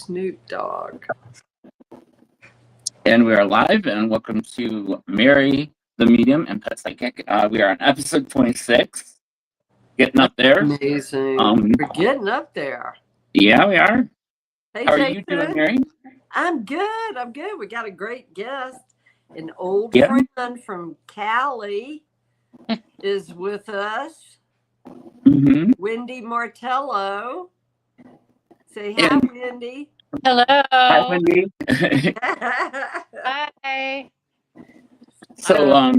Snoop Dogg. And we are live, and welcome to Mary, the Medium, and Pet Psychic. We are on episode 26. Getting up there. Amazing. We're getting up there. Yeah, we are. Hey, how are you doing, Mary? I'm good. I'm good. We got a great guest. An old friend from Cali is with us. Mm-hmm. Wendy Martello. Say hi, Wendy. Hello. Hi, Wendy. Hi. So,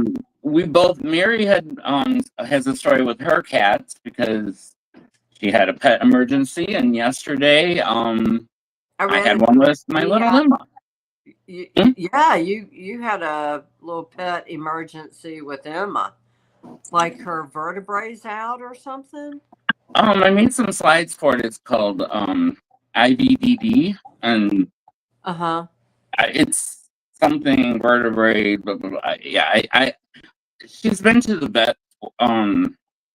Mary has a story with her cats because she had a pet emergency, and yesterday, I had one with my little Emma. Yeah, you had a little pet emergency with Emma, like her vertebrae's out or something. I made some slides for it. It's called IVDD, and it's something vertebrae. Blah, blah, blah. Yeah, I she's been to the vet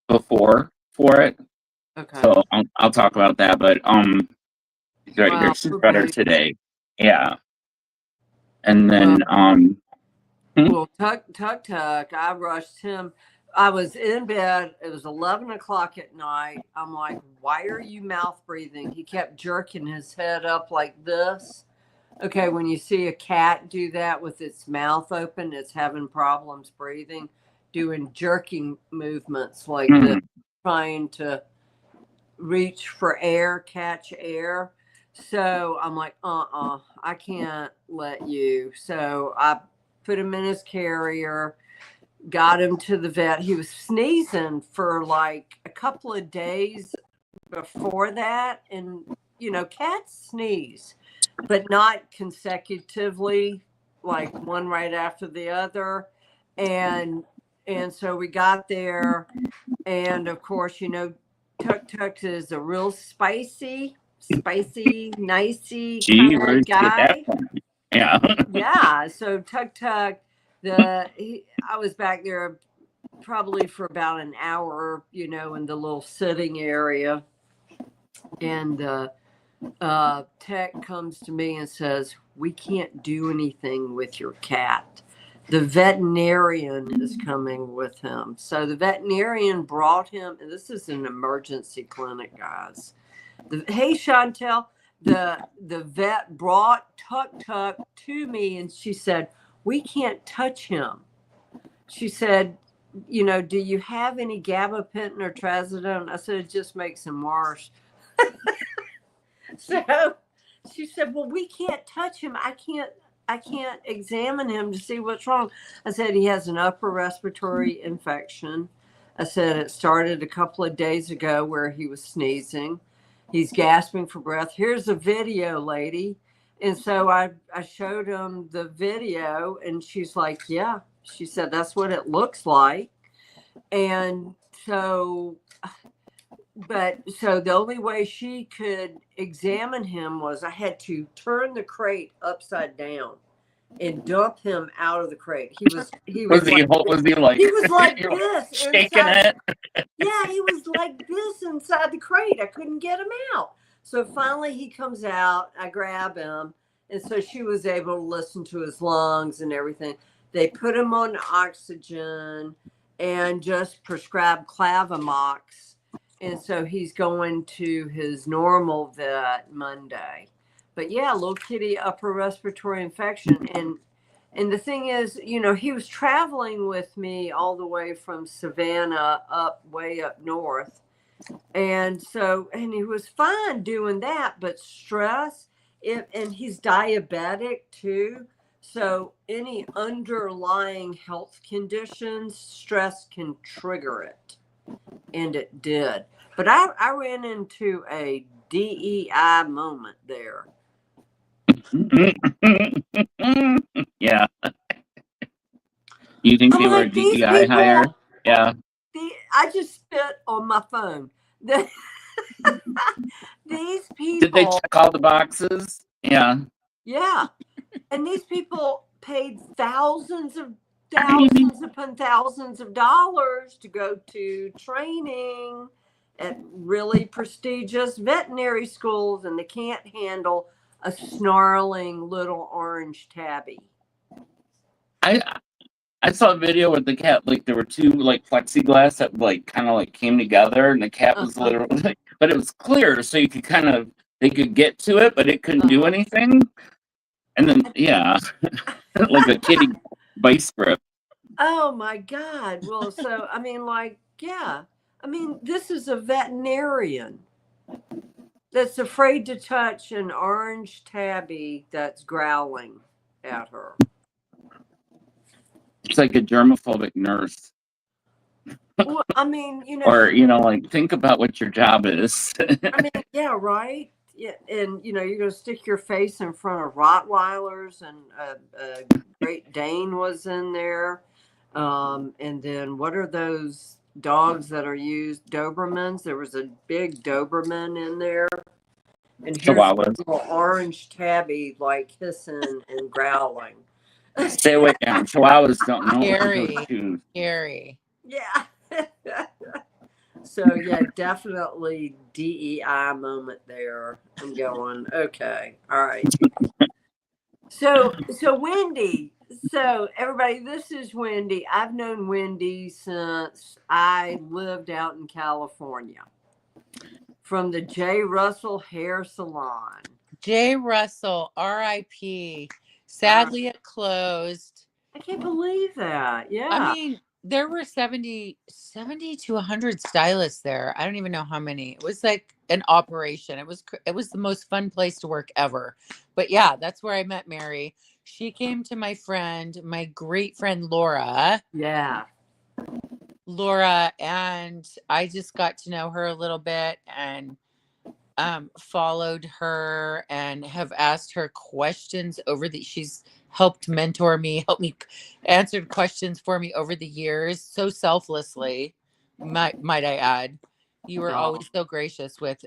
before for it. Okay. So I'll talk about that, but she's right here. She's better today. Yeah. And then well, Tuck, I rushed him. I was in bed. It was 11 o'clock at night. I'm like, why are you mouth breathing? He kept jerking his head up like this. Okay, when you see a cat do that with its mouth open, it's having problems breathing, doing jerking movements like this, trying to reach for air, catch air. So I'm like, I can't let you. So I put him in his carrier, got him to the vet. He was sneezing for like a couple of days before that. And, cats sneeze, but not consecutively, like one right after the other. And so we got there. And of course, Tuck is a real spicy, nicey kind of guy. Yeah. Yeah. So Tuck, I was back there probably for about an hour, in the little sitting area. And Tech comes to me and says, we can't do anything with your cat. The veterinarian is coming with him. So the veterinarian brought him, and this is an emergency clinic, guys. Hey, Chantel, the vet brought Tuck to me, and she said, we can't touch him. She said, do you have any gabapentin or trazodone? I said, it just makes him worse. So she said, well, we can't touch him. I can't examine him to see what's wrong. I said, he has an upper respiratory infection. I said, it started a couple of days ago where he was sneezing. He's gasping for breath. Here's a video, lady. And so I showed him the video, and she's like, yeah. She said, that's what it looks like. And so the only way she could examine him was I had to turn the crate upside down and dump him out of the crate. He was like this, shaking it. Yeah, he was like this inside the crate. I couldn't get him out. So finally he comes out. I grab him, and so she was able to listen to his lungs and everything. They put him on oxygen and just prescribed Clavamox. And so he's going to his normal vet Monday. But yeah, little kitty upper respiratory infection. And the thing is, he was traveling with me all the way from Savannah way up north. And he was fine doing that, but stress, and he's diabetic too. So any underlying health conditions, stress can trigger it. And it did. But I ran into a DEI moment there. Yeah. You think they were DEI higher? Yeah. I just spit on my phone. These people. Did they check all the boxes? Yeah. Yeah. And these people paid thousands upon thousands of dollars to go to training at really prestigious veterinary schools, and they can't handle a snarling little orange tabby. I saw a video with the cat, like there were two like plexiglass that like kind of like came together, and the cat was literally, like, but it was clear, so you could they could get to it, but it couldn't do anything. And then like a kitty vice grip. Oh my God! Well, so I mean, like, yeah, I mean, this is a veterinarian that's afraid to touch an orange tabby that's growling at her. It's like a germophobic nurse. Well, I mean, or like think about what your job is. I mean, yeah, right. Yeah, and you're going to stick your face in front of Rottweilers, and a Great Dane was in there, and then what are those dogs that are used? Dobermans. There was a big Doberman in there, and here's a little orange tabby like hissing and growling. Stay away from Chihuahuas. Don't know. Scary. Yeah. So yeah, definitely DEI moment there. I'm going, okay, all right. So Wendy, so everybody, this is Wendy. I've known Wendy since I lived out in California, from the J. Russell Hair Salon. J. Russell, R.I.P. Sadly, it closed. I can't believe that. Yeah. I mean, there were 70 to 100 stylists there. I don't even know how many. It was like an operation. It was the most fun place to work ever. But yeah, that's where I met Mary. She came to my great friend Laura. Yeah. Laura, and I just got to know her a little bit and followed her and have asked her questions she's helped mentor me, helped me answered questions for me over the years so selflessly, might I add. You were always so gracious with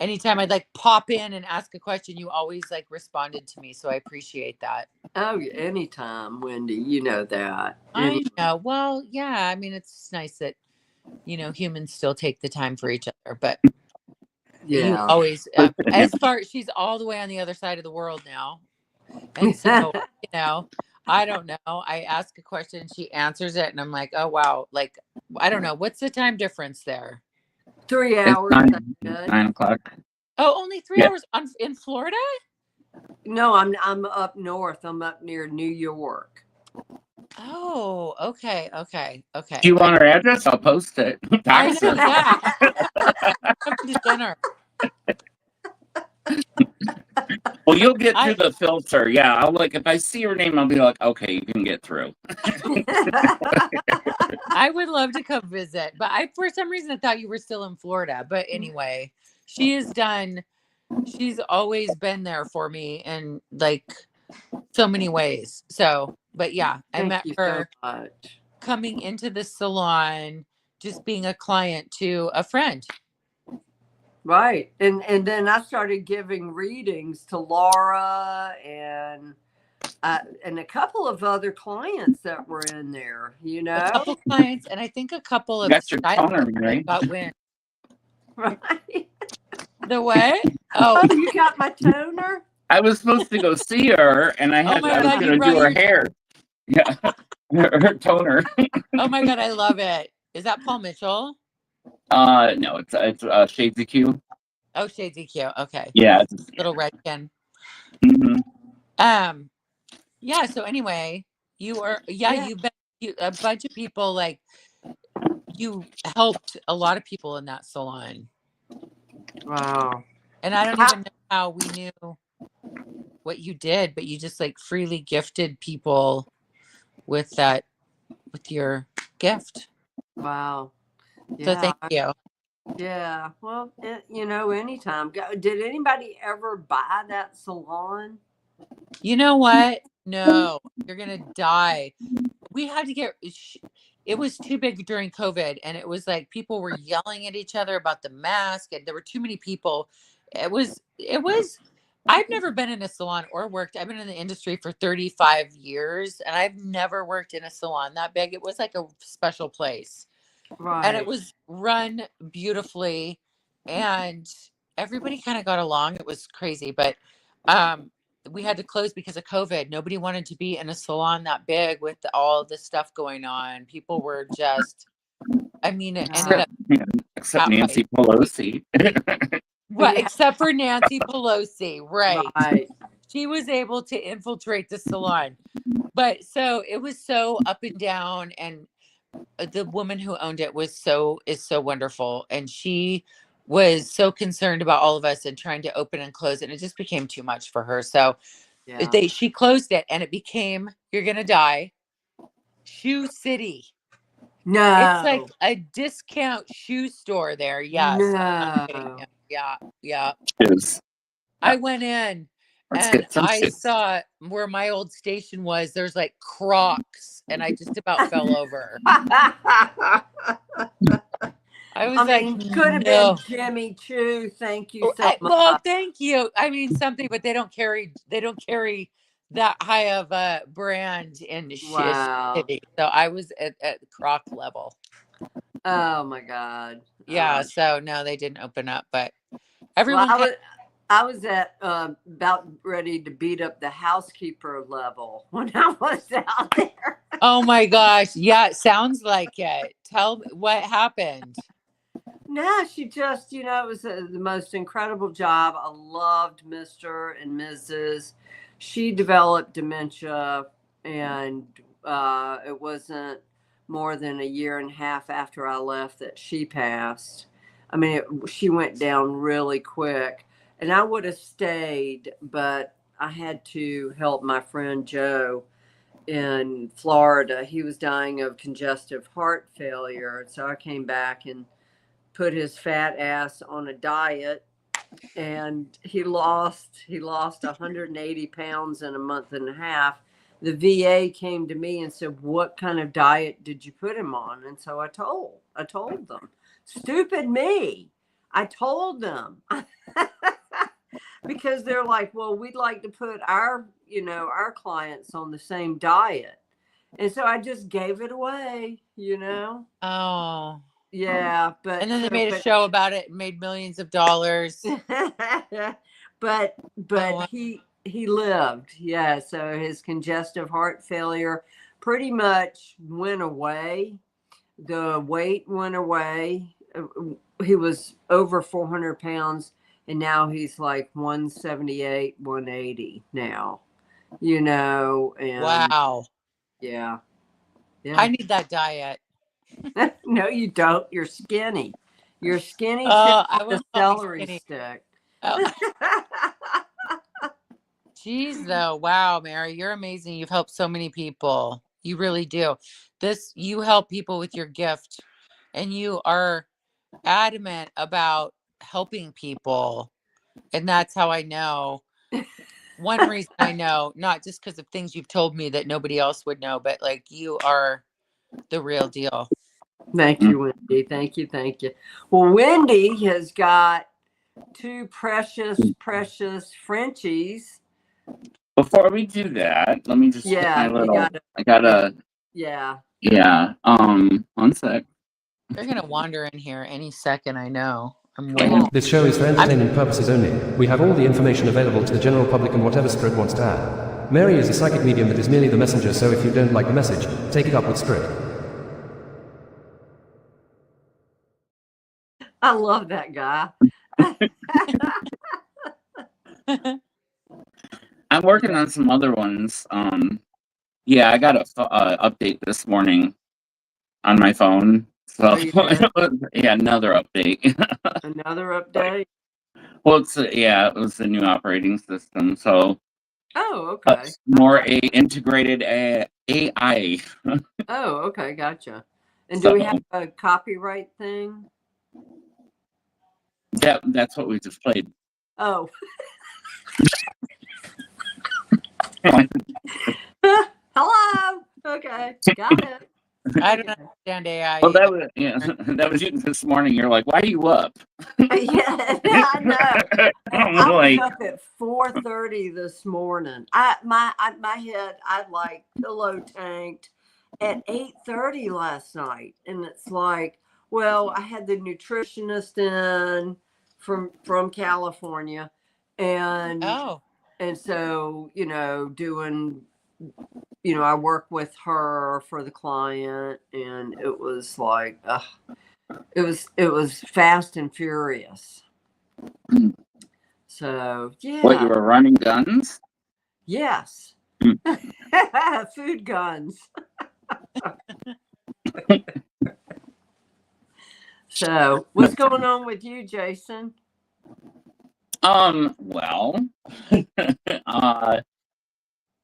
anytime I'd like pop in and ask a question, you always like responded to me, so I appreciate that. Oh, anytime, Wendy, you know that. I know. Well, yeah, I mean, it's nice that humans still take the time for each other, but yeah, you always she's all the way on the other side of the world now. And so, I don't know. I ask a question, she answers it, and I'm like, oh, wow. Like, I don't know. What's the time difference there? 3 hours. 9 o'clock. Oh, only 3 hours in Florida? No, I'm up north. I'm up near New York. Oh, okay. Do you want her address? I'll post it. I know, yeah. Come to dinner. Well, you'll get through the filter. Yeah, I'll if I see your name, I'll be like, okay, you can get through. I would love to come visit, but for some reason I thought you were still in Florida. But anyway, she's always been there for me in like so many ways. So, but yeah, I met her coming into the salon, just being a client to a friend. Right. And then I started giving readings to Laura and a couple of other clients that were in there, A couple clients, and I think a couple of stylists got wind. Right. The what? Oh, you got my toner? I was supposed to go see her, and I was going to do her hair. Yeah, her toner. Oh my God, I love it. Is that Paul Mitchell? No, it's Shades EQ. Oh, Shades EQ. Okay. Yeah, it's little redkin. Mm-hmm. Yeah. So anyway, you are. Yeah, you've been a bunch of people. Like, you helped a lot of people in that salon. Wow. And I don't even know how we knew what you did, but you just like freely gifted people with your gift. Wow. Yeah. So thank you. Yeah. Well, anytime. Did anybody ever buy that salon? You know what? No, you're going to die. We had to it was too big during COVID, and it was like people were yelling at each other about the mask, and there were too many people. It was, I've never been in a salon or worked. I've been in the industry for 35 years, and I've never worked in a salon that big. It was like a special place. Right. And it was run beautifully, and everybody kind of got along. It was crazy, but we had to close because of COVID. Nobody wanted to be in a salon that big with all this stuff going on. People were just, I mean, it ended up except Nancy Pelosi. Right, Yeah. except for Nancy Pelosi, right? Right. She was able to infiltrate the salon, but so it was so up and down. And the woman who owned it is so wonderful, and she was so concerned about all of us and trying to open and close it, and it just became too much for her. So Yeah. she closed it, and it became, you're gonna die, Shoe City. No. It's like a discount shoe store there. Yes, I'm not kidding No. you. Yeah. Yes. I went in Let's and get some I shoes. saw where my old station was. There's like Crocs, and I just about fell over. I was could have no. been Jimmy Choo. Thank you so much. Well, thank you. I mean, something, but they don't carry that high of a brand in Wow. City. So I was at Croc level. Oh my God. Yeah. So no, they didn't open up, but everyone. Well, I was at about ready to beat up the housekeeper level when I was out there. Oh my gosh. Yeah, it sounds like it. Tell me what happened. No, she just, it was the most incredible job. I loved Mr. and Mrs. She developed dementia, and it wasn't more than a year and a half after I left that she passed. I mean, she went down really quick, and I would have stayed, but I had to help my friend Joe in Florida. He was dying of congestive heart failure. So I came back and put his fat ass on a diet, and he lost 180 pounds in a month and a half. The VA came to me and said, "What kind of diet did you put him on?" And so I told them. Stupid me. I told them. Because they're like, "Well, we'd like to put our clients on the same diet." And so I just gave it away, Oh. Yeah, but and then they made a show about it and made millions of dollars. but he lived. Yeah, so his congestive heart failure pretty much went away. The weight went away. He was over 400 pounds, and now he's like 178, 180 now. And Wow. Yeah. I need that diet. No, you don't. You're skinny. You're skinny. I The celery stick. Oh. Jeez, though. Wow, Mary, you're amazing. You've helped so many people. You really do. You help people with your gift, and you are adamant about helping people. And that's how I know. One reason I know, not just because of things you've told me that nobody else would know, but like you are the real deal. Thank you, Wendy. Thank you. Well, Wendy has got two precious Frenchies. Before we do that, let me just get my little. I gotta. Yeah. Yeah. 1 sec. They're gonna wander in here any second. I know. I'm waiting. This show is for entertainment purposes only. We have all the information available to the general public and whatever Spirit wants to add. Mary is a psychic medium that is merely the messenger, so if you don't like the message, take it up with Spirit. I love that guy. I'm working on some other ones. Yeah, I got a update this morning on my phone. So yeah, another update. Another update. Well, it was the new operating system. So. Oh, okay. More integrated AI. Oh, okay, gotcha. And do we have a copyright thing? That's what we just played. Oh. Hello. Okay, got it. I don't understand AI. Well, that was you this morning. You're like, why are you up? Yeah, I know. I was up at 4:30 this morning. My head, I like pillow tanked at 8:30 last night, and it's like, well, I had the nutritionist in from California, and And so, doing, I work with her for the client, and it was like, it was fast and furious. So, What, you yeah. were running guns? Yes. Food guns. So, what's going on with you, Jason? Well,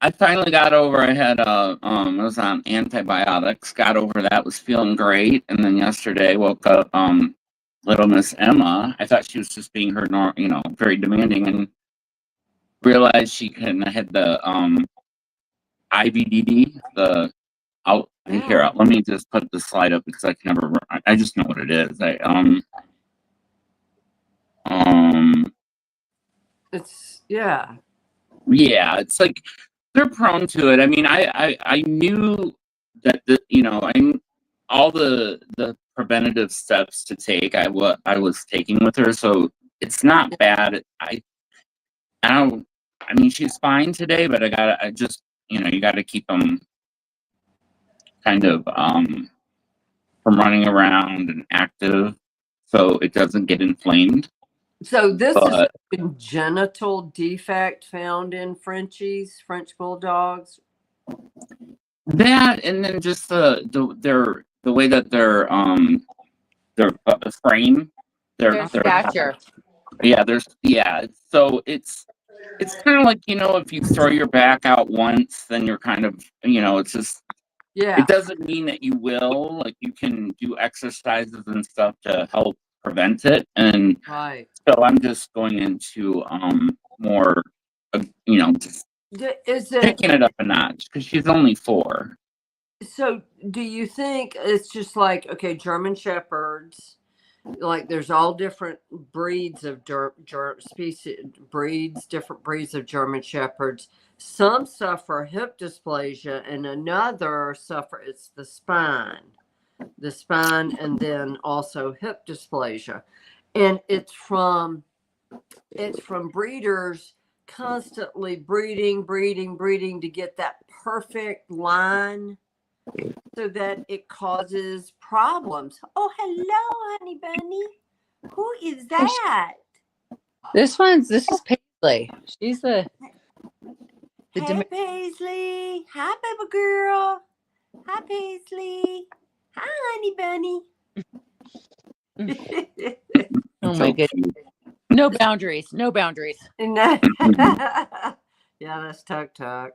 I finally got over. I had I was on antibiotics. Got over that. Was feeling great, and then yesterday woke up. Little Miss Emma. I thought she was just being her, very demanding, and realized she couldn't. I had the IVDD. The out here. Let me just put the slide up because I can never. I just know what it is. It's yeah. Yeah, it's like they're prone to it. I mean, I knew that all the preventative steps to take. I was taking with her, so it's not bad. I don't. I mean, she's fine today, but I just you got to keep them kind of from running around and active, so it doesn't get inflamed. So this is a congenital defect found in French bulldogs. That, and then just the way that their frame, Their stature. So it's kind of like, if you throw your back out once, then you're kind of, it's just, it doesn't mean that you will, like, you can do exercises and stuff to help prevent it. And so I'm just going into more, just taking it up a notch because she's only 4. So do you think it's just like, okay, German Shepherds, like there's all different breeds of different breeds of German Shepherds. Some suffer hip dysplasia and another it's the spine, and then also hip dysplasia. And it's from breeders constantly breeding to get that perfect line so that it causes problems. Oh, hello, honey bunny. Who is that? This is Paisley. She's the Hey, Paisley. Hi, baby girl. Hi, Paisley. Hi, honey bunny. Oh my goodness. No boundaries. No boundaries. Yeah, that's Tuck.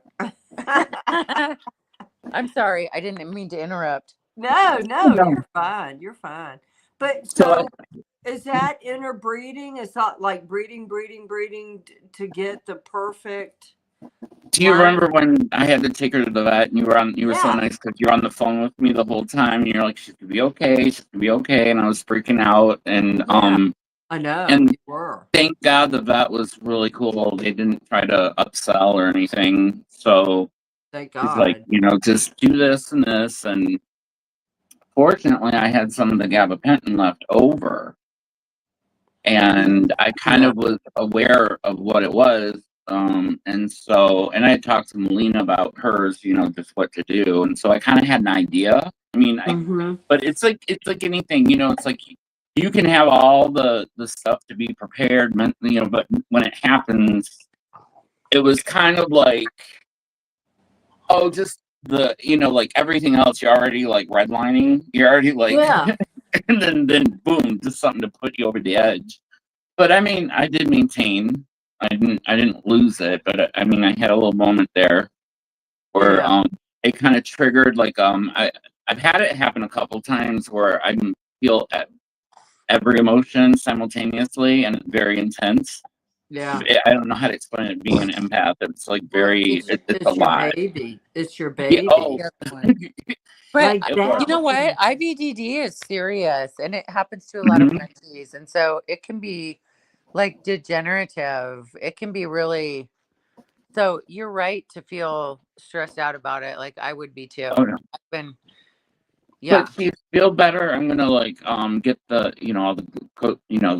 I'm sorry. I didn't mean to interrupt. No, you're fine. You're fine. But so is that interbreeding? Is that like breeding to get the perfect? Do you remember when I had to take her to the vet and you were so nice because you're on the phone with me the whole time and you're like, she's gonna be okay, and I was freaking out and I know, and you were. Thank God the vet was really cool. They didn't try to upsell or anything. So thank God. he's like, just do this and this, and fortunately I had some of the gabapentin left over. And I kind of was aware of what it was. And I had talked to Melina about hers, just what to do. And so I kind of had an idea. I mean, but it's like anything, it's like you can have all the stuff to be prepared, but when it happens, it was kind of like, just like everything else, you're already like redlining. You're already like, and then boom, just something to put you over the edge. But I mean, I did maintain. I didn't lose it, but I mean, I had a little moment there where it kind of triggered. Like I've had it happen a couple times where I feel every emotion simultaneously and very intense. Yeah, I don't know how to explain it. Being an empath, it's like very. It's a lot. Baby. It's your baby. But you know what? IVDD is serious, and it happens to a lot of Frenchies, and so it can be like degenerative. It can be really. So you're right to feel stressed out about it. Like I would be too. Oh, no. I've been. Yeah. But she feel better. I'm gonna like get the all the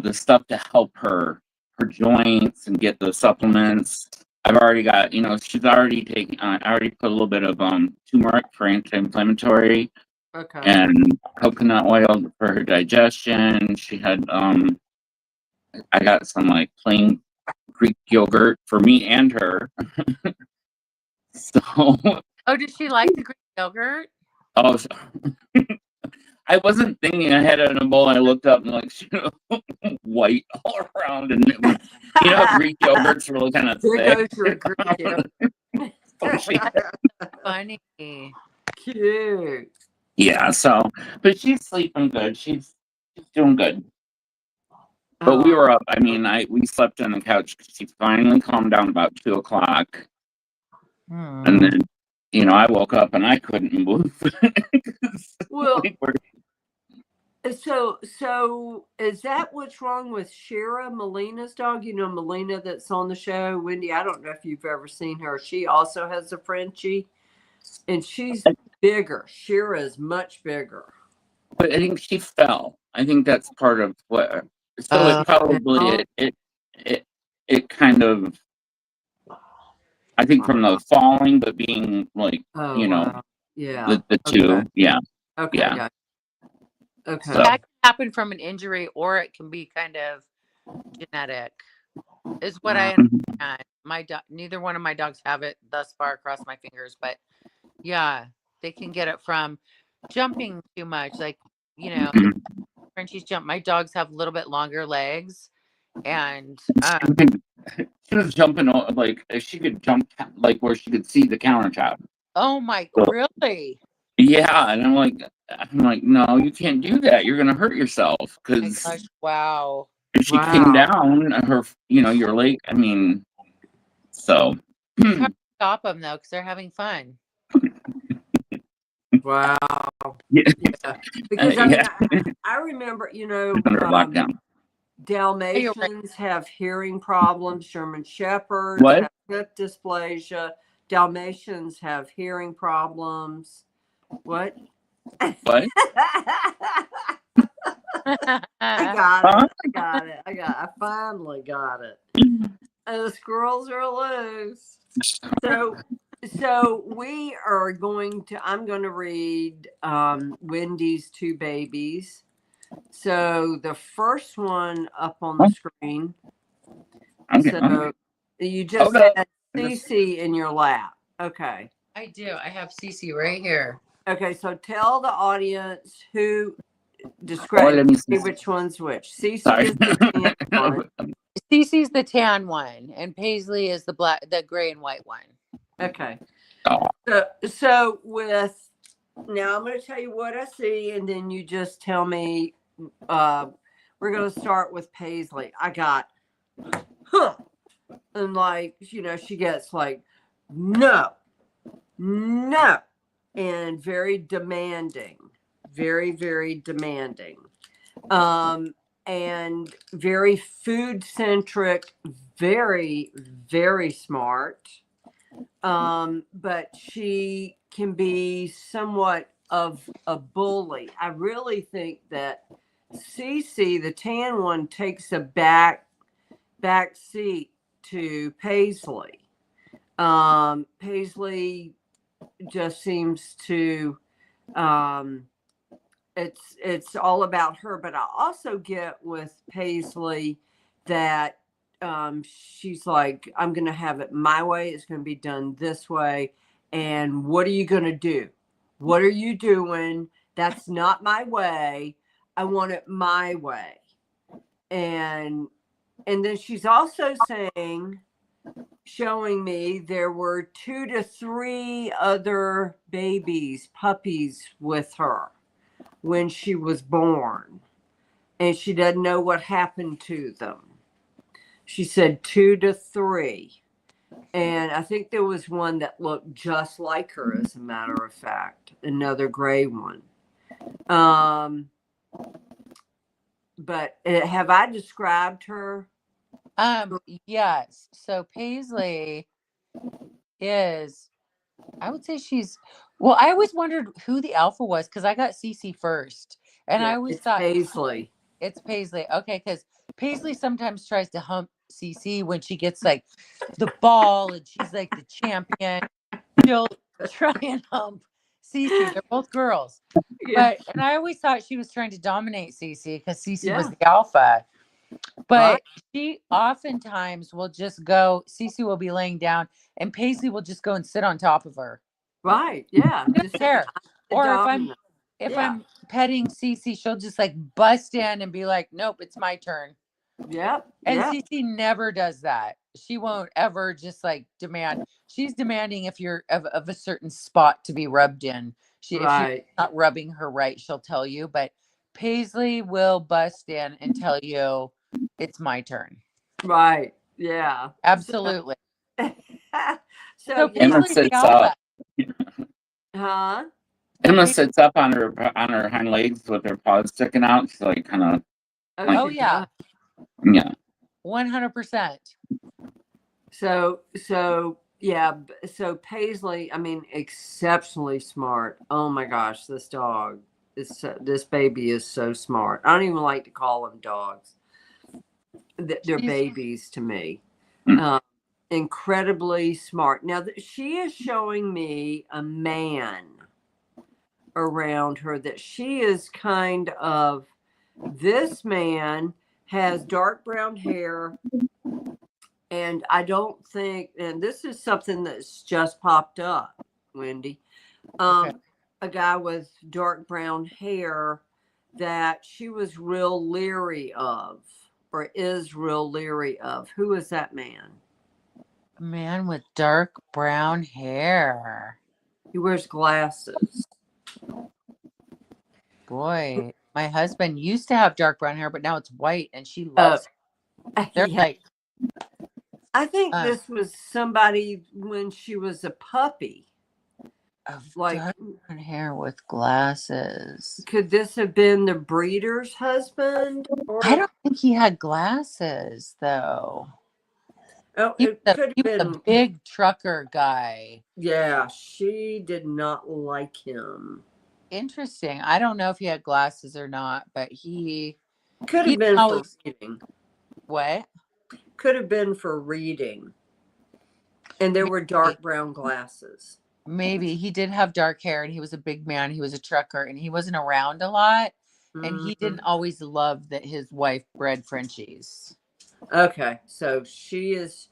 the stuff to help her joints and get the supplements. I've already got, she's already taken. I already put a little bit of turmeric for anti-inflammatory, Okay. and coconut oil for her digestion. She had I got some like plain Greek yogurt for me and her. So, Oh, did she like the Greek yogurt? oh, I wasn't thinking I had it in a bowl. I looked up and like white all around, and it was, Greek yogurt's really kind of There thick. goes your Greek yogurt. Funny. Cute. Yeah. So, but she's sleeping good. She's doing good. But we Oh, were up. I mean, we slept on the couch because she finally calmed down about 2:00, and then, I woke up and I couldn't move. well, so is that what's wrong with Shira, Melina's dog? Melina that's on the show, Wendy. I don't know if you've ever seen her. She also has a Frenchie, and she's bigger. Shira is much bigger. But I think she fell. I think that's part of what. So it probably it kind of. I think from the falling, but being like wow. Yeah, the two, yeah. Okay, yeah. Okay. So, that can happen from an injury, or it can be kind of genetic. Is what I understand. Neither one of my dogs have it thus far across my fingers, but yeah, they can get it from jumping too much. Like, Frenchies jump. My dogs have a little bit longer legs, and she was jumping like she could jump like where she could see the countertop. Oh my, really? Yeah, and I'm like, no, you can't do that. You're gonna hurt yourself because wow. she came down. Her, your leg. I mean, so It's hard to stop them though because they're having fun. Wow. Yeah. Because I remember, under lockdown. Dalmatians have hearing problems. German Shepherds What? have hip dysplasia. Dalmatians have hearing problems. What? What? I finally got it. And the squirrels are loose. So we are I'm going to read Wendy's two babies. So the first one up on the screen. Okay. So you just had Cece in your lap. Okay. I do. I have Cece right here. Okay, so tell the audience describe which one's which. Cece is the tan one. Cece's the tan one, and Paisley is the gray and white one. Okay. So now I'm going to tell you what I see, and then you just tell me. We're going to start with Paisley. I got, and she gets like, no, and very demanding, very, very demanding, and very food centric, very, very smart. But she can be somewhat of a bully. I really think that Cece, the tan one, takes a back seat to Paisley. Paisley just seems to it's all about her, but I also get with Paisley that she's like, I'm going to have it my way. It's going to be done this way. And what are you going to do? What are you doing? That's not my way. I want it my way. And then she's also showing me there were 2 to 3 other puppies with her when she was born. And she doesn't know what happened to them. She said 2 to 3. And I think there was one that looked just like her, as a matter of fact, another gray one. But have I described her? Yes. So Paisley is, I would say well, I always wondered who the alpha was because I got Cece first. And I always thought Paisley. It's Paisley. Okay, because Paisley sometimes tries to Cece, when she gets like the ball and she's like the champion, she'll try and hump Cece. They're both girls. Yeah. And I always thought she was trying to dominate Cece because Cece was Yeah. the alpha. But Right. she oftentimes will just go, Cece will be laying down and Paisley will just go and sit on top of her. Right. Yeah. Just care. Or if dominant. I'm petting Cece, she'll just like bust in and be like, nope, it's my turn. Yep. And Yep. Cece never does that. She won't ever just like demand. She's demanding if you're of a certain spot to be rubbed in. If she's Right. not rubbing her right, she'll tell you. But Paisley will bust in and tell you it's my turn. Right. Yeah. Absolutely. So So yeah. Emma Paisley's the sits alpha. up. Huh? Emma sits up on her hind legs with her paws sticking out. She's like kind of Oh she yeah, does. yeah. 100%. So yeah. So Paisley, I mean, exceptionally smart. Oh my gosh, this dog this baby is so smart. I don't even like to call them dogs. They're babies to me. Incredibly smart. Now she is showing me a man around her that she is kind of, this man has dark brown hair, and I don't think, and this is something that's just popped up, Wendy, Okay. a guy with dark brown hair that she was real leery of, or is real leery of. Who is that man? A man with dark brown hair. He wears glasses. Boy, my husband used to have dark brown hair, but now it's white, and she loves it. They're Yeah. like, I think this was somebody when she was a puppy. Like, dark brown hair with glasses. could this have been the breeder's husband? Or I don't think he had glasses, though. oh, He it was could he have was a been. big trucker guy. Yeah, she did not like him. Interesting. I don't know if he had glasses or not, but he Could have been for always reading. what? Could have been for reading. And there were dark brown glasses. Maybe he did have dark hair, and he was a big man. He was a trucker, and he wasn't around a lot, and he didn't always love that his wife bred Frenchies. Okay, so she is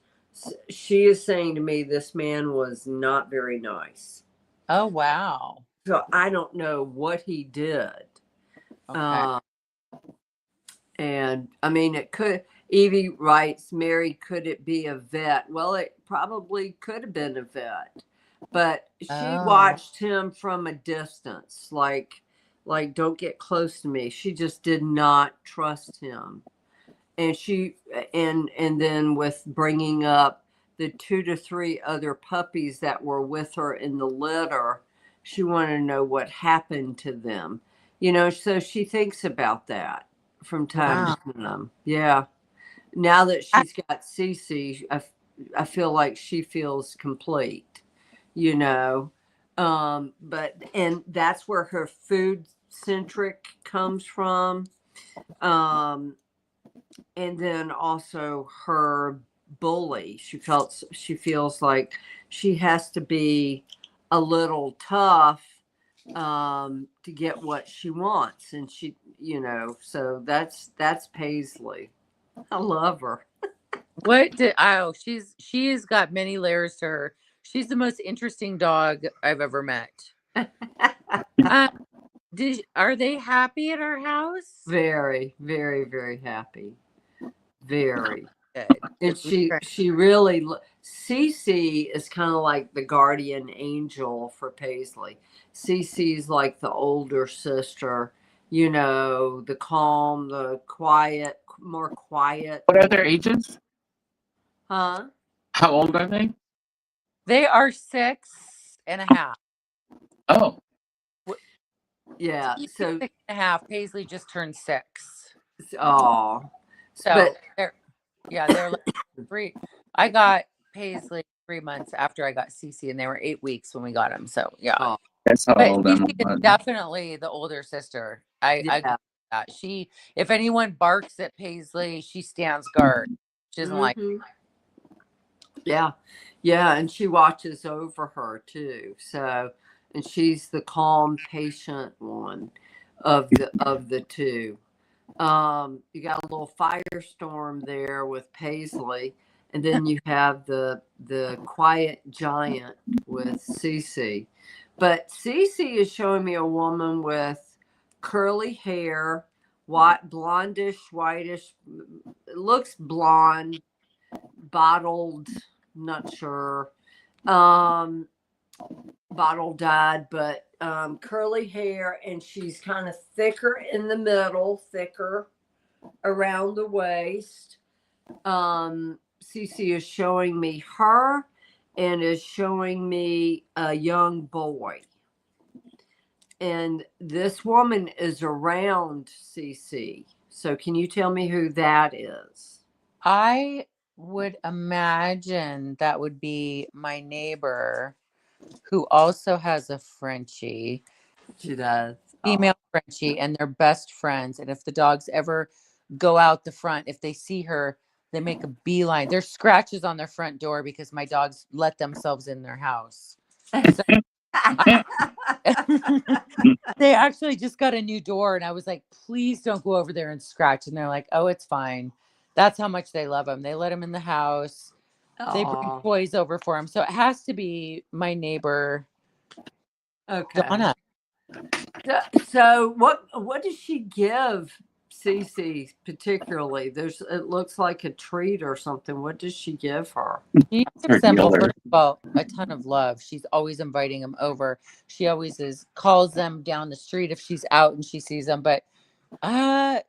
saying to me this man was not very nice. Oh wow. So I don't know what he did. Okay. And I mean, it could. Evie writes, Mary, could it be a vet? Well, it probably could have been a vet, but she watched him from a distance, like don't get close to me. She just did not trust him. And and then with bringing up the 2 to 3 other puppies that were with her in the litter, she wanted to know what happened to them. So she thinks about that from time to time. Yeah. Now that she's got Cece, I feel like she feels complete, but and that's where her food centric comes from. And then also her bully. She feels like she has to be a little tough to get what she wants, and she, so that's Paisley. I love her. She has got many layers to her. She's the most interesting dog I've ever met. Are they happy at our house? Very, very, very happy. Very. Good. And she really, Cece is kind of like the guardian angel for Paisley. Cece's like the older sister, the calm, the quiet, more quiet. What are their ages? Huh? How old are they? They are 6.5. Oh. Yeah. So 6.5. Paisley just turned 6. Oh. So they're like 3. I got Paisley 3 months after I got Cece, and they were 8 weeks when we got them. So yeah. Oh. That's how old Emma Cece is was. definitely the older sister. I agree with that. If anyone barks at Paisley, she stands guard. She doesn't like. Mhm. Yeah. Yeah. And she watches over her too. So, and she's the calm, patient one of the two. You got a little firestorm there with Paisley, and then you have the quiet giant with Cece. But Cece is showing me a woman with curly hair, white, blondish, whitish. It looks blonde, bottled. Not sure. Bottle dyed, but curly hair, and she's kind of thicker in the middle, thicker around the waist. Cece is showing me her and is showing me a young boy. And this woman is around Cece. So can you tell me who that is? I would imagine that would be my neighbor who also has a Frenchie, She does. female Frenchie, and they're best friends. And if the dogs ever go out the front, if they see her, they make a beeline. There's scratches on their front door because my dogs let themselves in their house. So they actually just got a new door, and I was like, please don't go over there and scratch. And they're like, oh, it's fine. That's how much they love him. They let him in the house. They bring Aw. toys over for him. So it has to be my neighbor, Okay. Donna. So what does she give Cece particularly? It looks like a treat or something. What does she give her? She gives them, well, first of all, a ton of love. She's always inviting them over. She always calls them down the street if she's out and she sees them. But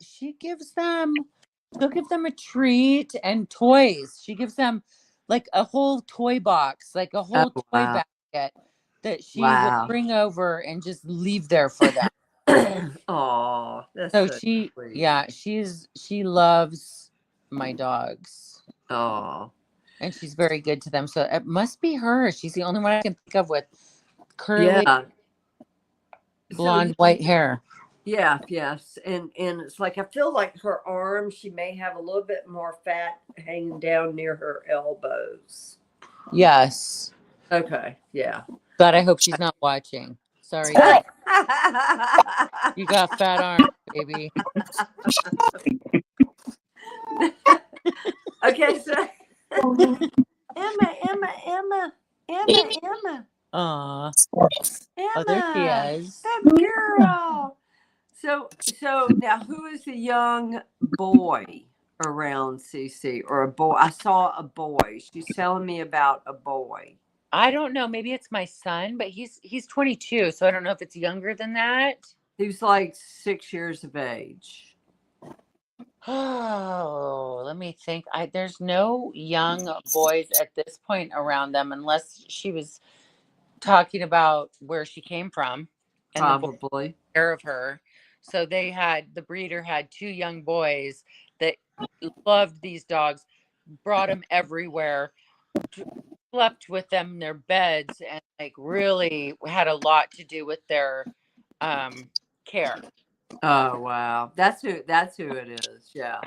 she'll give them a treat and toys. She gives them like a whole toy box, like a whole toy wow. basket that she Wow. will bring over and just leave there for them. Oh, that's So so she, sweet. yeah, she loves my dogs. Oh, And she's very good to them. So it must be her. She's the only one I can think of with curly yeah. blonde white hair. Yeah, yes. And it's like I feel like her arm, she may have a little bit more fat hanging down near her elbows. Yes. Okay, yeah. But I hope she's not watching. Sorry, girl. You got fat arms, baby. Okay, so Emma. Aw. Emma, Oh, there she is. that girl. So now, who is the young boy around Cece, or a boy? I saw a boy. She's telling me about a boy. I don't know. Maybe it's my son, but he's 22, so I don't know if it's younger than that. He's like 6 years of age. Oh, let me think. There's no young boys at this point around them unless she was talking about where she came from and Probably. the care of her. So the breeder had 2 young boys that loved these dogs, brought them everywhere, slept with them in their beds, and like really had a lot to do with their care. Oh wow, that's who it is. Yeah,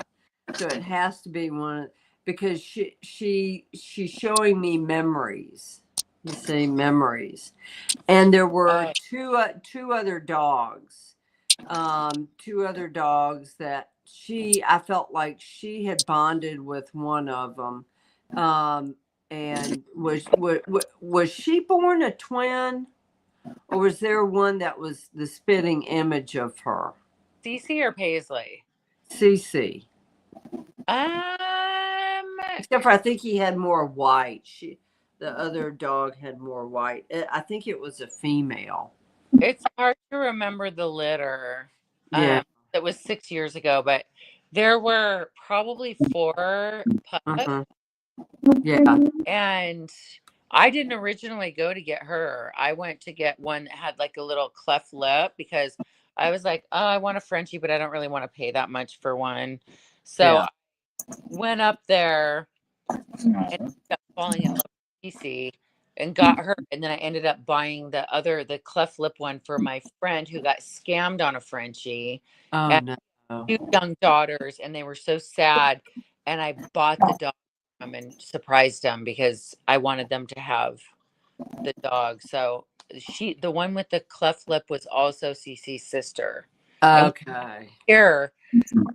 so it has to be one because she's showing me memories. You see memories, and there were two other dogs, that I felt like she had bonded with one of them, and was she born a twin? Or was there one that was the spitting image of her? Cece or Paisley? Cece. Except for I think he had more white. The other dog had more white. I think it was a female. It's hard to remember the litter. Yeah. That was 6 years ago, but there were probably 4 pups. Uh-huh. Yeah. And I didn't originally go to get her. I went to get one that had like a little cleft lip because I was like, oh, I want a Frenchie, but I don't really want to pay that much for one. So I went up there and got falling in love with Cece and got her. And then I ended up buying the cleft lip one for my friend who got scammed on a Frenchie. Oh, and no. 2 young daughters, and they were so sad. and I bought the dog for them and surprised them because I wanted them to have the dog. So the one with the cleft lip was also Cece's sister. And Okay.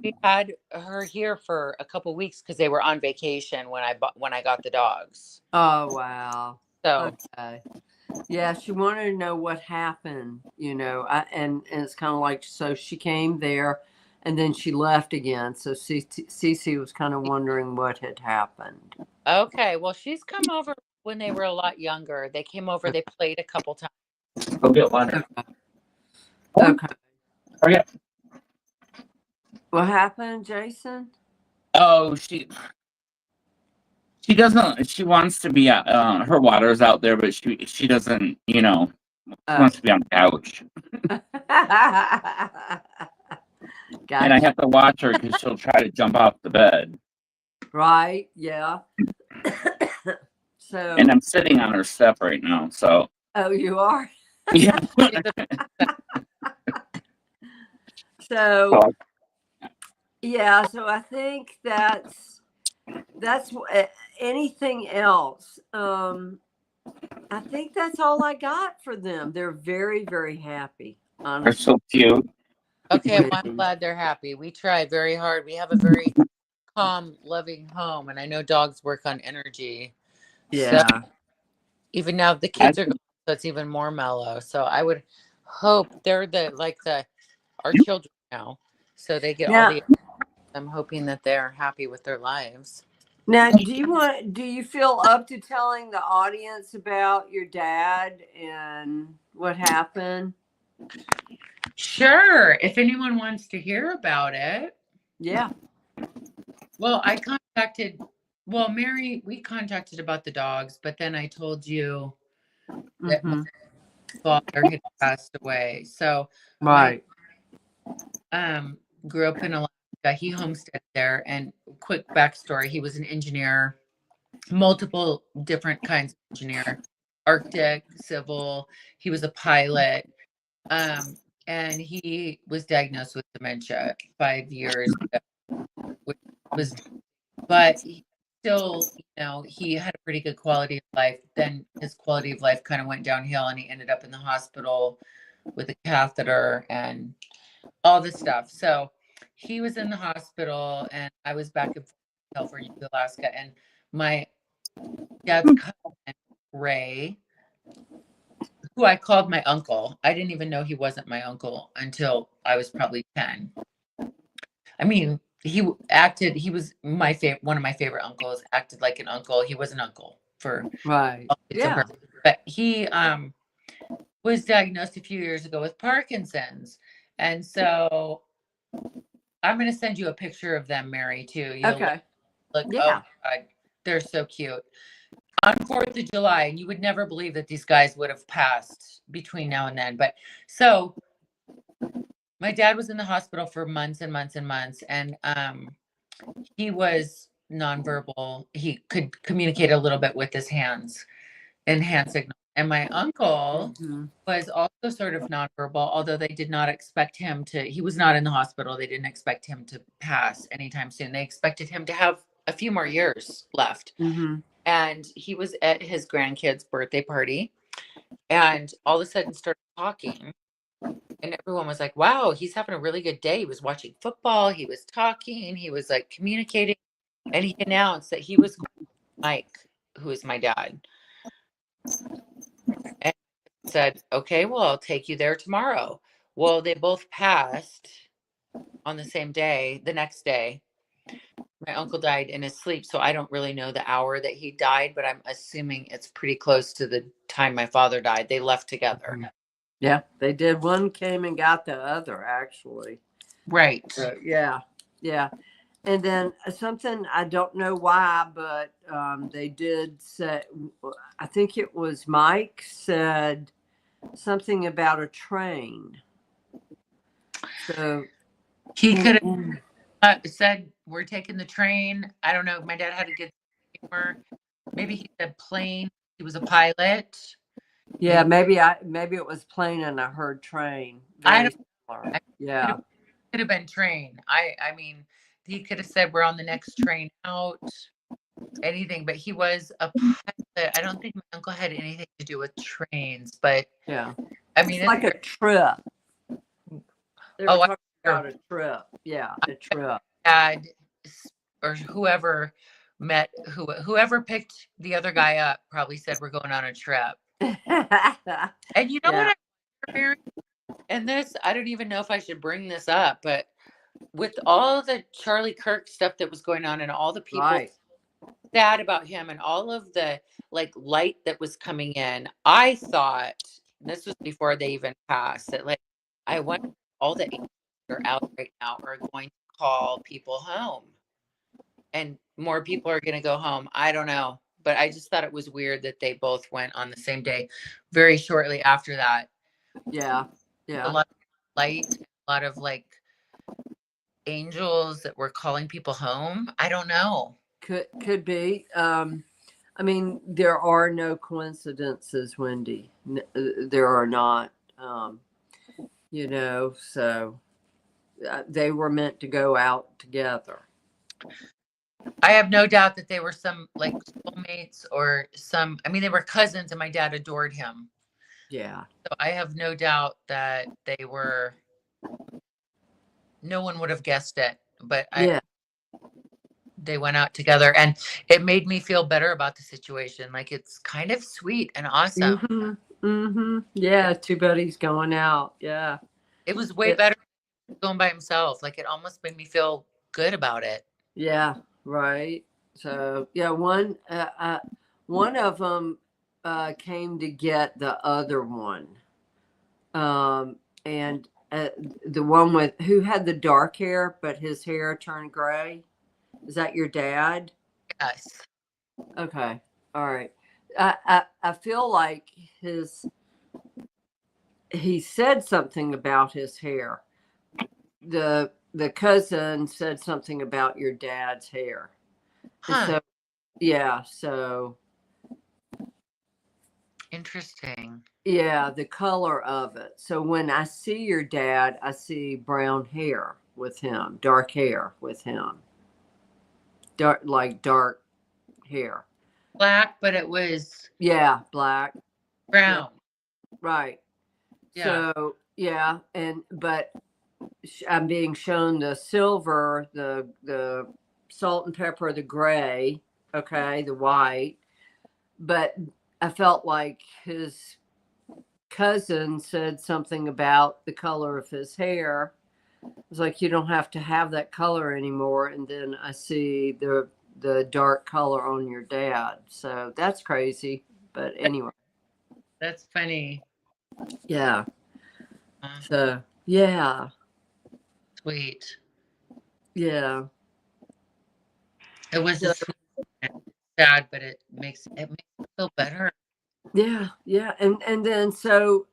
we had her here for a couple weeks because they were on vacation when I got the dogs. Oh, wow. So Okay. Yeah, she wanted to know what happened, and it's kind of like, so she came there and then she left again. So Cece was kind of wondering what had happened. okay, well, she's come over when they were a lot younger. They came over, they played a couple times. Go get water. Okay. Hurry up. What happened, Jason? Oh, she doesn't. She wants to be. Her water's out there, but she doesn't. She wants to be on the couch. Gotcha. And I have to watch her because she'll try to jump off the bed. Right. Yeah. So. And I'm sitting on her step right now. So. Oh, you are? Yeah. So. Yeah. So I think that's anything else. I think that's all I got for them. They're very, very happy. Honestly. They're so cute. Okay, well, I'm glad they're happy. We try very hard. We have a very calm, loving home, and I know dogs work on energy. Yeah. So even now the kids are gone, so it's even more mellow. So I would hope they're our children now. So they get all the. I'm hoping that they're happy with their lives. Now, do you feel up to telling the audience about your dad and what happened? Sure. If anyone wants to hear about it. Yeah. Well, Mary, we contacted about the dogs, but then I told you that my father had passed away. So right. Grew up in Alaska. He homesteaded there, and quick backstory, he was an engineer, multiple different kinds of engineer, Arctic, civil. He was a pilot. And he was diagnosed with dementia 5 years ago, but he still, he had a pretty good quality of life. Then his quality of life kind of went downhill, and he ended up in the hospital with a catheter and all this stuff. So he was in the hospital, and I was back in California, Alaska, and my dad's cousin, Ray, who I called my uncle. I didn't even know he wasn't my uncle until I was probably 10. I mean, he was one of my favorite uncles, acted like an uncle. He was an uncle for right. Yeah. But he was diagnosed a few years ago with Parkinson's. And so I'm going to send you a picture of them, Mary, too. Okay. Look, yeah. Oh God, they're so cute. On 4th of July, and you would never believe that these guys would have passed between now and then. But so my dad was in the hospital for months and months and months, and he was nonverbal. He could communicate a little bit with his hands and hand signals. And my uncle was also sort of nonverbal, although they did not expect him to. He was not in the hospital. They didn't expect him to pass anytime soon. They expected him to have a few more years left. And he was at his grandkid's birthday party, and all of a sudden started talking. And everyone was like, wow, he's having a really good day. He was watching football. He was talking. He was like communicating. And he announced that he was Mike, who is my dad. And said, okay, well, I'll take you there tomorrow. Well, they both passed on the same day, the next day. My uncle died in his sleep, so I don't really know the hour that he died, but I'm assuming it's pretty close to the time my father died. They left together. Yeah, they did. One came and got the other, actually. Right. Yeah. And then something, I don't know why, but they did say, I think it was Mike said something about a train. So he could have said, we're taking the train. I don't know. My dad had a good humor. Maybe he said plane. He was a pilot. Yeah, maybe it was plane and I heard train. I don't Yeah. Could have been train. I mean, he could have said we're on the next train out, anything, but he was a pilot. I don't think my uncle had anything to do with trains, but Yeah. I mean, It's like a trip. They were Oh, talking about a trip. Yeah, a trip. dad or whoever whoever picked the other guy up probably said we're going on a trip. And you know Yeah. what Mary? And this, I don't even know if I should bring this up, but with all the Charlie Kirk stuff that was going on and all the people Right. sad about him and all of the like light that was coming in, I thought, and this was before they even passed, that like I wonder if all the angels that are out right now are going to call people home and more people are going to go home. I don't know, but I just thought it was weird that they both went on the same day. Very shortly after that, Yeah. a Yeah. lot of light, a lot of like angels that were calling people home. I don't know. Could be. I mean, there are no coincidences, Wendy. There are not. You know, so they were meant to go out together. I have no doubt that they were some like soulmates or some, I mean, they were cousins and my dad adored him. Yeah. So I have no doubt that they were, no one would have guessed it, but Yeah. they went out together and it made me feel better about the situation. Like it's kind of sweet and awesome. Mm-hmm. Mm-hmm. Yeah. Two buddies going out. Yeah. It was way better going by himself. Like it almost made me feel good about it. Yeah. Right. So yeah, one of them came to get the other one, and the one with who had the dark hair, but his hair turned gray. Is that your dad? Yes. Okay. All right. I feel like he said something about his hair. The cousin said something about your dad's hair. Huh. So yeah, so Interesting. yeah, the color of it. So when I see your dad, I see brown hair with him, dark hair with him. Dark hair. Black, but it was Yeah, black. brown. Right. Yeah. So yeah, but I'm being shown the silver, the salt and pepper, the gray, okay, the white. But I felt like his cousin said something about the color of his hair. It was like, you don't have to have that color anymore. And then I see the dark color on your dad. So that's crazy. But anyway. That's funny. Yeah. So yeah. Sweet. Yeah. It was just sad, but it makes me feel better. Yeah. Yeah. And then so,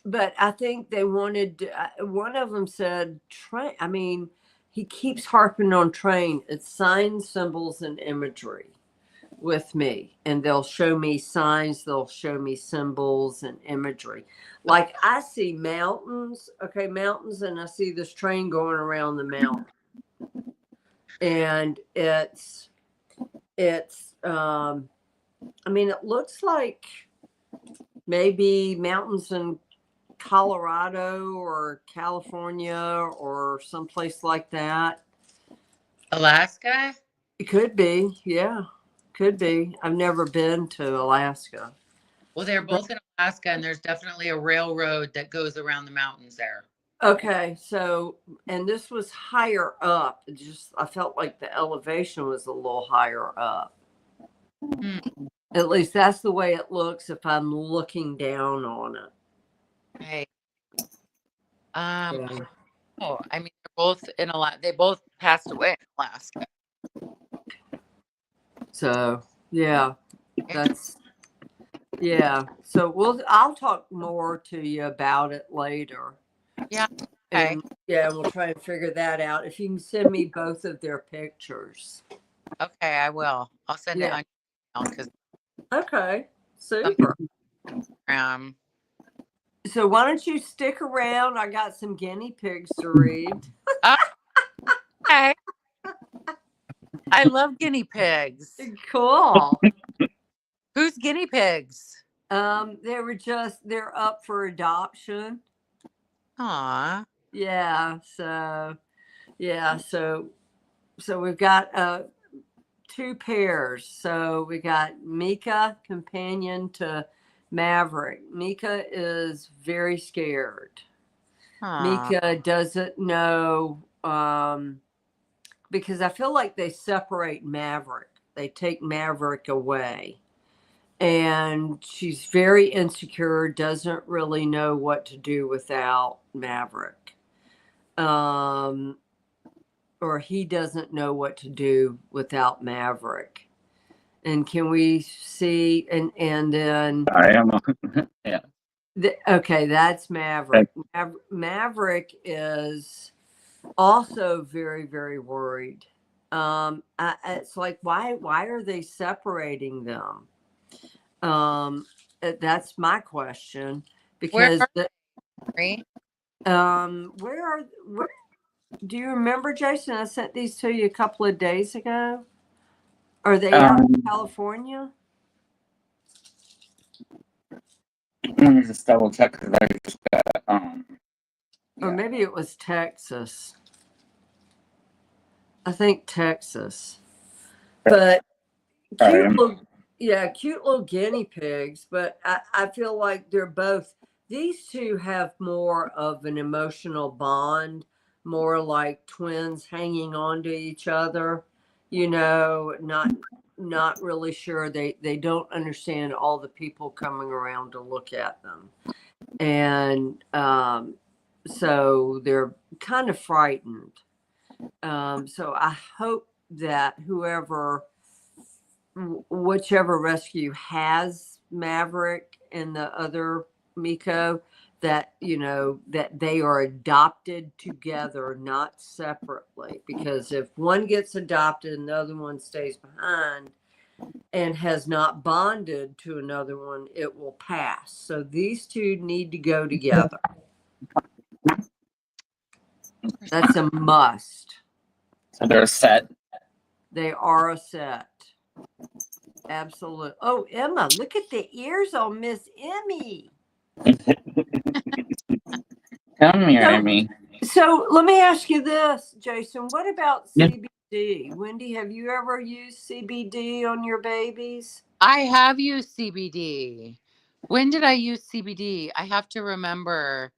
but I think they wanted, one of them said, train. I mean, he keeps harping on train. It's signs, symbols, and imagery with me. And they'll show me signs, they'll show me symbols and imagery. Like I see mountains, mountains, and I see this train going around the mountain. And it's I mean, it looks like maybe mountains in Colorado or California or someplace like that. Alaska? It could be, yeah, could be. I've never been to Alaska. Well, they're both in Alaska, and there's definitely a railroad that goes around the mountains there. Okay, so, and this was higher up. I felt like the elevation was a little higher up. At least that's the way it looks if I'm looking down on it. Right. Yeah. Oh, I mean, they're both in Alaska. They both passed away in Alaska. So, yeah, so I'll talk more to you about it later. Yeah. Okay. And yeah, we'll try and figure that out. If you can send me both of their pictures. Okay, I will. I'll send it on email because okay, super. So why don't you stick around? I got some guinea pigs to read. Okay. I love guinea pigs. Cool. Who's guinea pigs? They're up for adoption. Aw. Yeah. So we've got 2 pairs. So we got Mika, companion to Maverick. Mika is very scared. Aw. Mika doesn't know, because I feel like they separate Maverick. They take Maverick away. And she's very insecure, doesn't really know what to do without Maverick. Or he doesn't know what to do without Maverick. And can we see and then I am. Yeah. Okay, that's Maverick. Maverick is also very, very worried. It's like why are they separating them? That's my question, because Right? where do you remember, Jason? I sent these to you a couple of days ago. Are they out in California? Let me just double check because I just got Or maybe it was Texas. I think Texas. But cute little guinea pigs. But I feel like they're both, these two have more of an emotional bond, more like twins hanging on to each other, not really sure. They don't understand all the people coming around to look at them. And so they're kind of frightened. So I hope that whichever rescue has Maverick and the other Miko, that that they are adopted together, not separately. Because if one gets adopted and the other one stays behind and has not bonded to another one, it will pass. So these two need to go together. That's a must. So they're set. They are a set. Absolutely. Oh, Emma, look at the ears on Miss Emmy. Come here, Emmy. So let me ask you this, Jason. What about CBD? Wendy, have you ever used CBD on your babies? I have used CBD. When did I use CBD? I have to remember.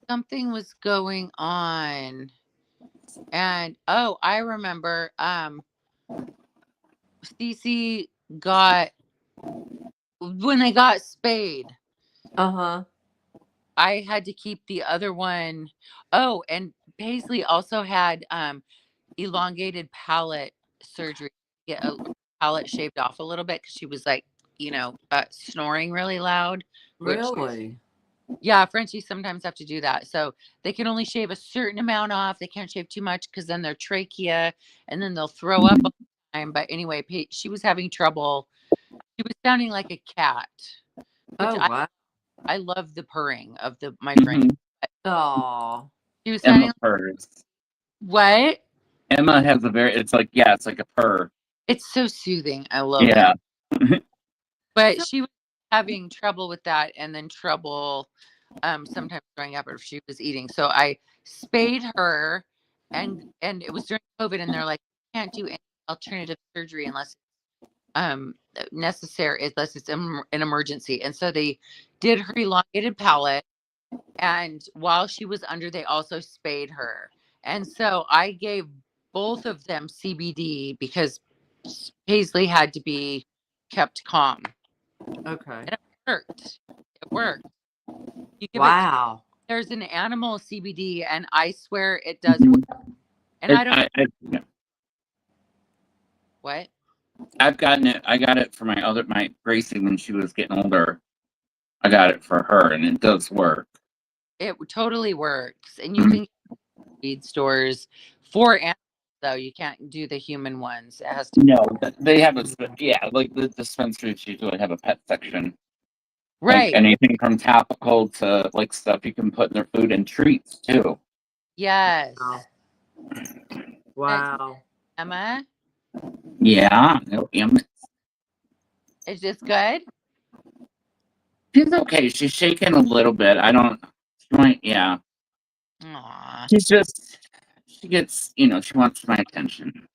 Something was going on. And I remember Cece got, when they got spayed. Uh-huh. I had to keep the other one. Oh, and Paisley also had elongated palate surgery, get a palate shaved off a little bit because she was like, snoring really loud. Really? Yeah, Frenchies sometimes have to do that. So they can only shave a certain amount off. They can't shave too much because then their trachea, and then they'll throw up all the time. But anyway, she was having trouble. She was sounding like a cat. Which wow. I love the purring of my Frenchie. Oh. She was sounding Emma purrs. What? Emma has it's like a purr. It's so soothing. I love it. Yeah. But she was having trouble with that, and then trouble sometimes throwing up if she was eating. So I spayed her, and it was during COVID, and they're like, you can't do any alternative surgery unless necessary, unless it's an emergency. And so they did her elongated palate, and while she was under, they also spayed her. And so I gave both of them CBD because Paisley had to be kept calm. Okay. And it worked. It worked. Wow. There's an animal CBD, and I swear it does work. And what? I've gotten it. I got it for my Gracie when she was getting older. I got it for her, and it does work. It totally works. And you can feed stores for animals, though. You can't do the human ones. It has to. No, they have like the dispensaries usually have a pet section. Right. Like anything from topical to like stuff you can put in their food and treats too. Yes. Wow. Emma, Yeah. is this good? She's okay. She's shaking a little bit. I don't. She might. Yeah. Aw. She's just. She gets. She wants my attention.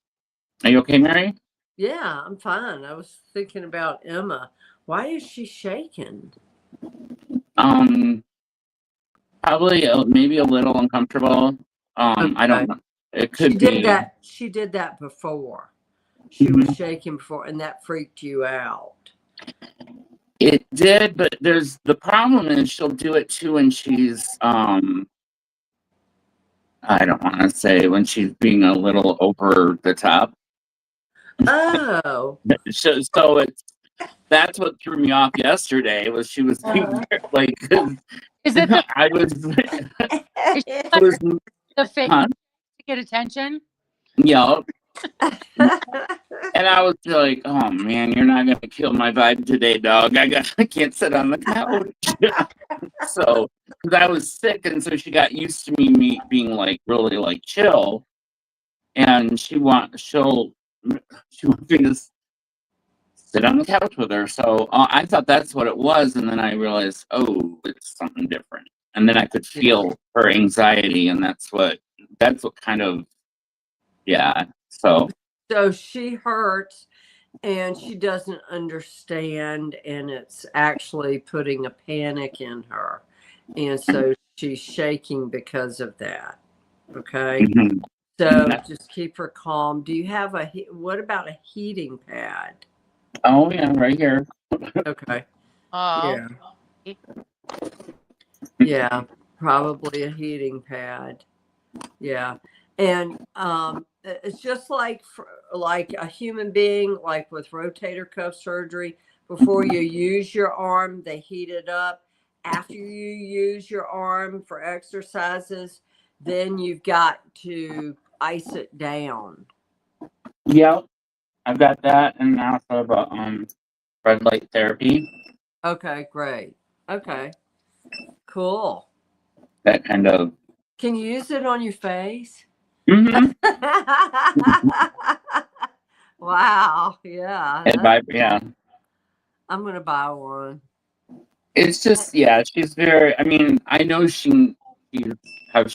Are you okay, Mary? Yeah, I'm fine. I was thinking about Emma. Why is she shaking? Probably maybe a little uncomfortable. I don't know. It She could did be. that. She did that before. She was Mhm. shaking before, and that freaked you out. It did, but there's the problem is she'll do it too when she's I don't want to say when she's being a little over the top. Oh. So that's what threw me off yesterday was she was being like Is it the, I was is she I was the fake huh? to get attention? Yeah. And I was like, oh man, you're not gonna kill my vibe today, dog. I can't sit on the couch. So because I was sick and so she got used to me being like really like chill and she'll she wants me to sit on the couch with her. So I thought that's what it was, and then I realized, oh, it's something different. And then I could feel her anxiety, and that's what kind of yeah. So she hurts and she doesn't understand, and it's actually putting a panic in her, and so she's shaking because of that. Okay. mhm. So just keep her calm. Do you have what about a heating pad? Oh yeah, right here. Okay. Oh, Yeah. Yeah, probably a heating pad. Yeah. And it's just like a human being, like with rotator cuff surgery, before you use your arm, they heat it up. After you use your arm for exercises, then you've got to ice it down. Yep, I've got that, and also about red light therapy. Okay, great. Okay, cool. That kind of. Can you use it on your face? Mm-hmm. Wow. Yeah. Yeah. I'm going to buy one. It's just yeah. She's very. I mean, I know she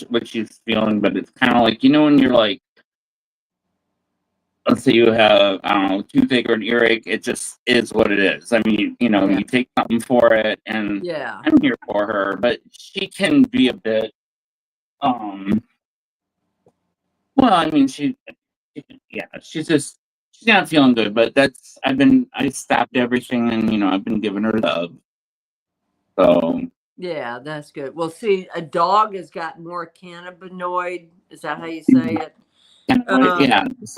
what she's feeling, but it's kind of like when you're like, let's say you have I don't know toothache or an earache. It just is what it is. I mean, you take something for it, and Yeah. I'm here for her, but she can be a bit. Well, I mean, she's not feeling good, but I stopped everything and I've been giving her love. So Yeah, that's good. Well, see, a dog has got more cannabinoid. Is that how you say it?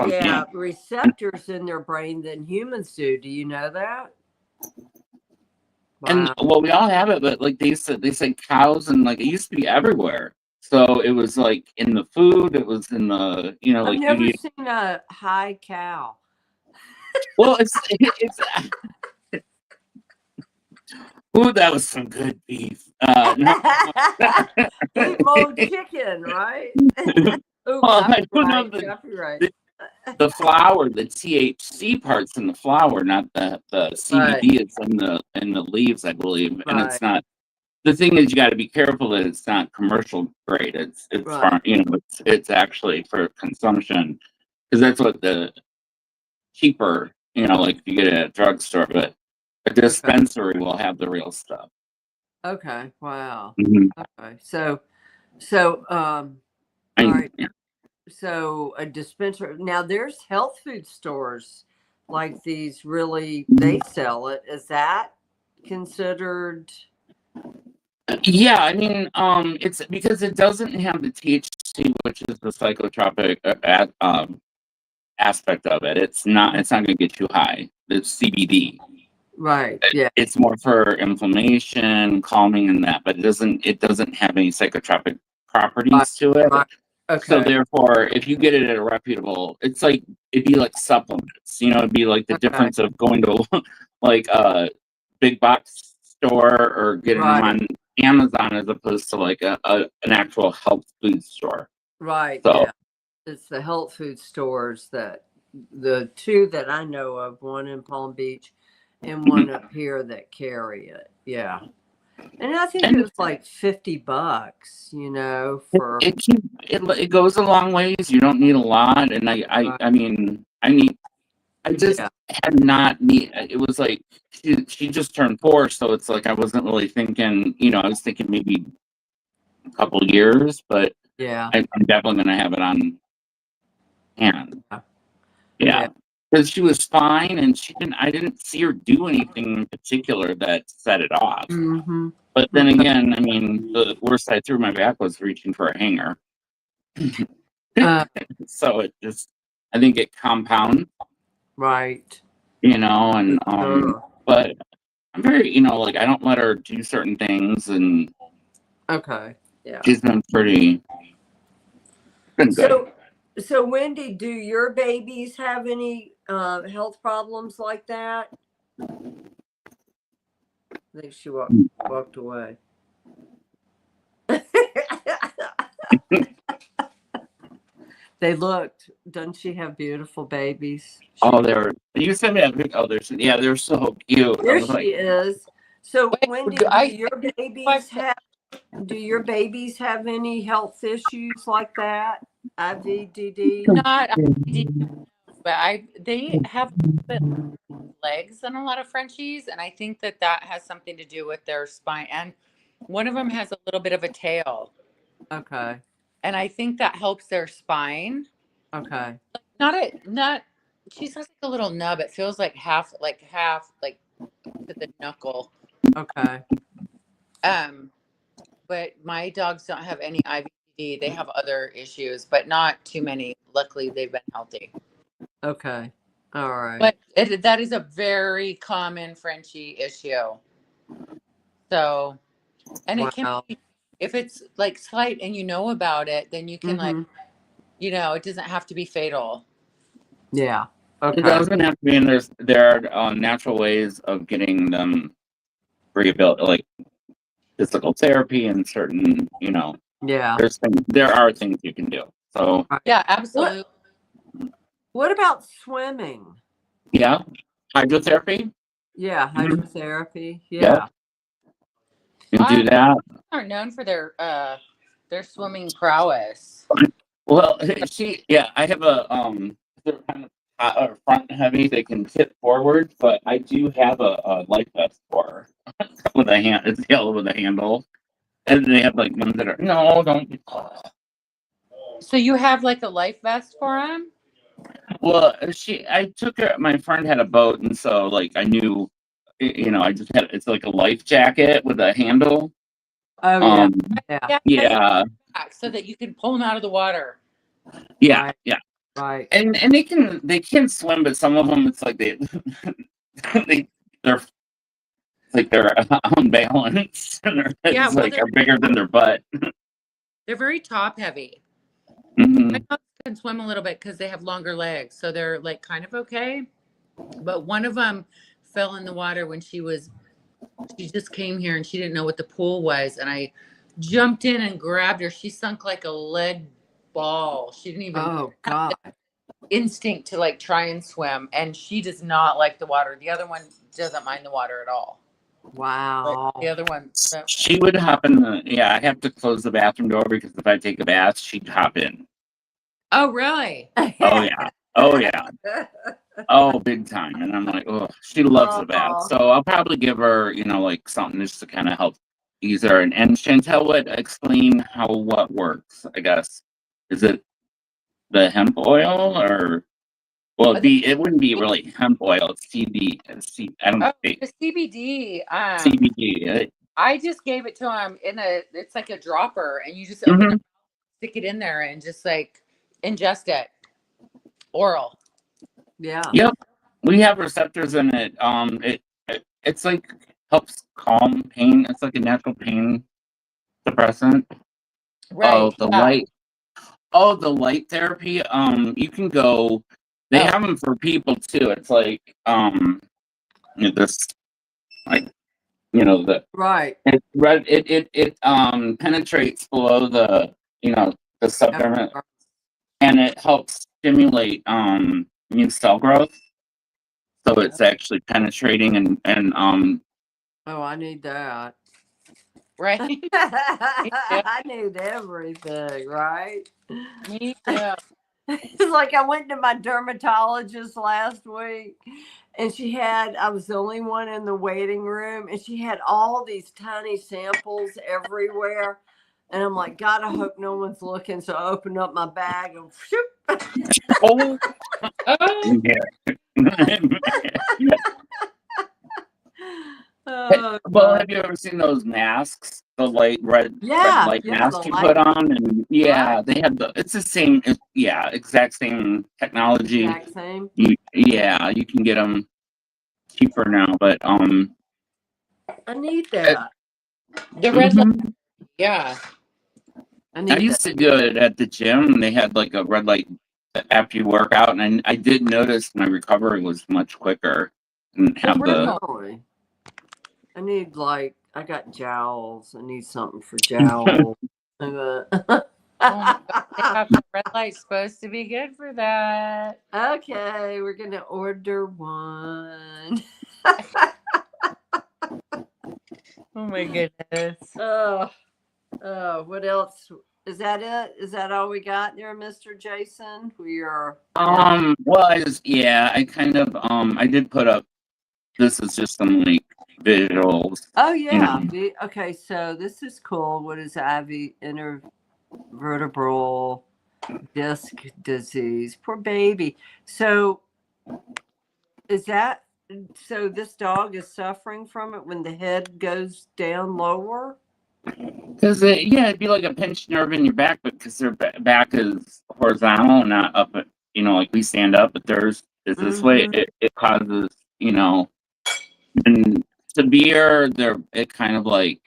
yeah, Receptors in their brain than humans do. Do you know that? and Wow. well, we all have it, but like they said cows and like it used to be everywhere. So it was like in the food, it was in the I've like never seen a high cow. well, it's ooh, that was some good beef. No. Eat more chicken, right? Ooh, Well, I don't know copyright. the flour, the THC parts in the flour, not the CBD. It's in the leaves, I believe, and it's not. The thing is, you got to be careful that it's not commercial grade. It's farm, it's actually for consumption because that's what the cheaper, like if you get it at a drugstore, but a dispensary will have the real stuff. Okay. Wow. Mm-hmm. Okay. So, all right. So a dispensary. Now there's health food stores like these really, they sell it. Is that considered? Yeah, I mean, it's because it doesn't have the THC, which is the psychotropic aspect of it. It's not going to get you high. It's CBD. Right. Yeah. It's more for inflammation, calming, and that, but it doesn't have any psychotropic properties to it. Right. Okay. So therefore, if you get it at a reputable, it'd be like supplements. It'd be like the difference of going to like a big box store or getting them on Amazon as opposed to like an actual health food store. Right. So Yeah. It's the health food stores that the two that I know of, one in Palm Beach and one up here that carry it. Yeah. And I think it and was like $50, it for it, keep, it goes a long ways. You don't need a lot, and I mean I just yeah. had not need. It was like she just turned 4, so it's like I wasn't really thinking. I was thinking maybe a couple years, but Yeah. I'm definitely gonna have it on hand. Yeah. Yeah, because she was fine, and she didn't. I didn't see her do anything in particular that set it off. Mm-hmm. But then again, I mean, the worst I threw my back was reaching for a hanger. Uh, So it just, I think it compounds, right. and Sure. but I'm very, like I don't let her do certain things, and Okay. Yeah. she's been been good. So Wendy, do your babies have any health problems like that? I think she walked away. They looked. Doesn't she have beautiful babies? Oh, you sent me that pic. Oh, they're so cute. I There was she like, is. So Wait, Wendy, do I do your babies have any health issues like that? IVDD? not but they have a bit legs than a lot of Frenchies, and I think that has something to do with their spine. And one of them has a little bit of a tail, Okay. and I think that helps their spine. Okay. Not. She has like a little nub. It feels like half like to the knuckle. Okay. But my dogs don't have any IVD. They have other issues, but not too many. Luckily, they've been healthy. Okay. All right. But that is a very common Frenchie issue. So, and it can Wow. be, if it's like slight and you know about it, then you can Mm-hmm. it doesn't have to be fatal. Yeah. it Okay. doesn't have to be, and there are natural ways of getting them rehabilitated, like physical therapy and certain, Yeah. there are things you can do. So Yeah, absolutely. What about swimming? yeah, hydrotherapy. Yeah, Mhm. hydrotherapy. Yep. Yeah. You can do that. Aren't known for their swimming prowess. Well, I have they're kind of front heavy. They can tip forward, but I do have a life vest for her with a hand. It's yellow with a handle, and they have like ones that are no, don't. So you have like a life vest for him? Well, I took her. My friend had a boat, and so like I knew, I just had it's like a life jacket with a handle. Oh yeah. Um, Yeah. yeah, So that you can pull him out of the water. yeah, Right. yeah. Right. And they can swim, but some of them it's like they're like they're unbalanced and their Yeah, heads well, are bigger than their butt. they're very top heavy. Mhm. My dogs can swim a little bit because they have longer legs, so they're like kind of okay. But one of them fell in the water when she just came here and she didn't know what the pool was, and I jumped in and grabbed her. She sunk like a lead ball. She didn't even Oh God. instinct to like try and swim, and she does not like the water. The other one doesn't mind the water at all. Wow. But the other one, She would hop in I have to close the bathroom door because if I take a bath, she'd hop in. oh really? Oh yeah. Oh yeah. Oh, big time. And I'm like, oh, she loves the bath. Oh. So I'll probably give her, like something just to kind of help ease her. And Chantel would explain what works, I guess. Is it the hemp oil or, well, it wouldn't be really hemp oil. It's I don't think The CBD. CBD. I just gave it to him it's like a dropper, and you just Mhm. stick it in there and just like ingest it, oral. Yeah. Yep. We have receptors in it. It's like helps calm pain. It's like a natural pain suppressant. Right. The light. Oh, the light therapy. You can go. They have them for people too. It's like this, like the Right. it penetrates below the the subdermal, and it helps stimulate new cell growth. So it's actually penetrating and Oh, I need that. Right? I need everything, right? Me too. It's like I went to my dermatologist last week and I was the only one in the waiting room, and she had all these tiny samples everywhere. And I'm like, God, I hope no one's looking. So I opened up my bag and whoop. oh Oh, yeah. Oh, Well, God. have you ever seen those masks? The red Yeah, light yeah, mask the you light. put on, and yeah, Right. they have it's the same, exact same technology. Exact same. Yeah, you can get them cheaper now, but I need that. the red light. mhm. Yeah. I I need used that. to do it at the gym, and they had like a red light after you work out, and I did notice my recovery was much quicker. Didn't have the Really? I need I got jowls. I need something for jowls. Oh my God. Yeah, the red light's supposed to be good for that. Okay, we're gonna order one. Oh my goodness. Oh, what else? Is that it? Is that all we got there, Mr. Jason? We are. well, I kind of I did put up. This is just some like visuals. Oh You yeah. know. Okay, so this is cool. What is IV intervertebral disc disease? Poor baby. So is that so? This dog is suffering from it when the head goes down lower. Because it'd be like a pinched nerve in your back, but because their back is horizontal, not up. Like we stand up, but theirs is this way. Mm-hmm. It causes, and severe. It kind of like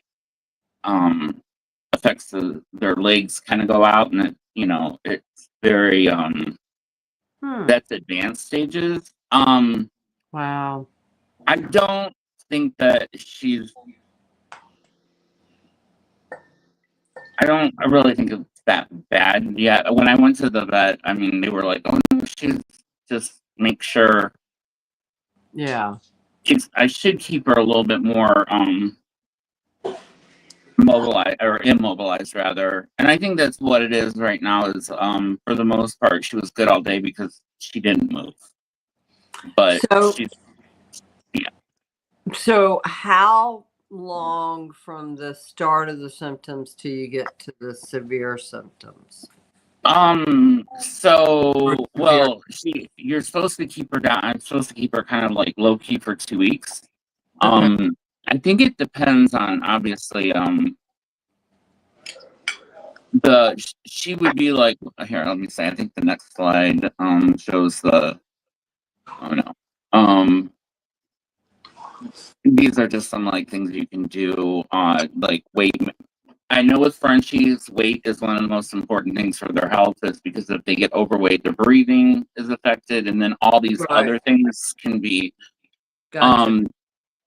affects their legs, kind of go out, and it's very that's advanced stages. Wow. I don't think that she's. I really think it's that bad yet. When I went to the vet, I mean, they were like, "Oh no, she's just make sure Yeah. I should keep her a little bit more mobilized or immobilized rather." And I think that's what it is right now. Is for the most part, she was good all day because she didn't move. But So she's So, how long from the start of the symptoms till you get to the severe symptoms? Or severe? well, you're supposed to keep her down. I'm supposed to keep her kind of like low key for 2 weeks. Okay. I think it depends on obviously she would be like here, let me say, I think the next slide shows the oh no. These are just some like things you can do like weight. I know with Frenchies, weight is one of the most important things for their health, is because if they get overweight, their breathing is affected, and then all these Right. other things can be. Gotcha.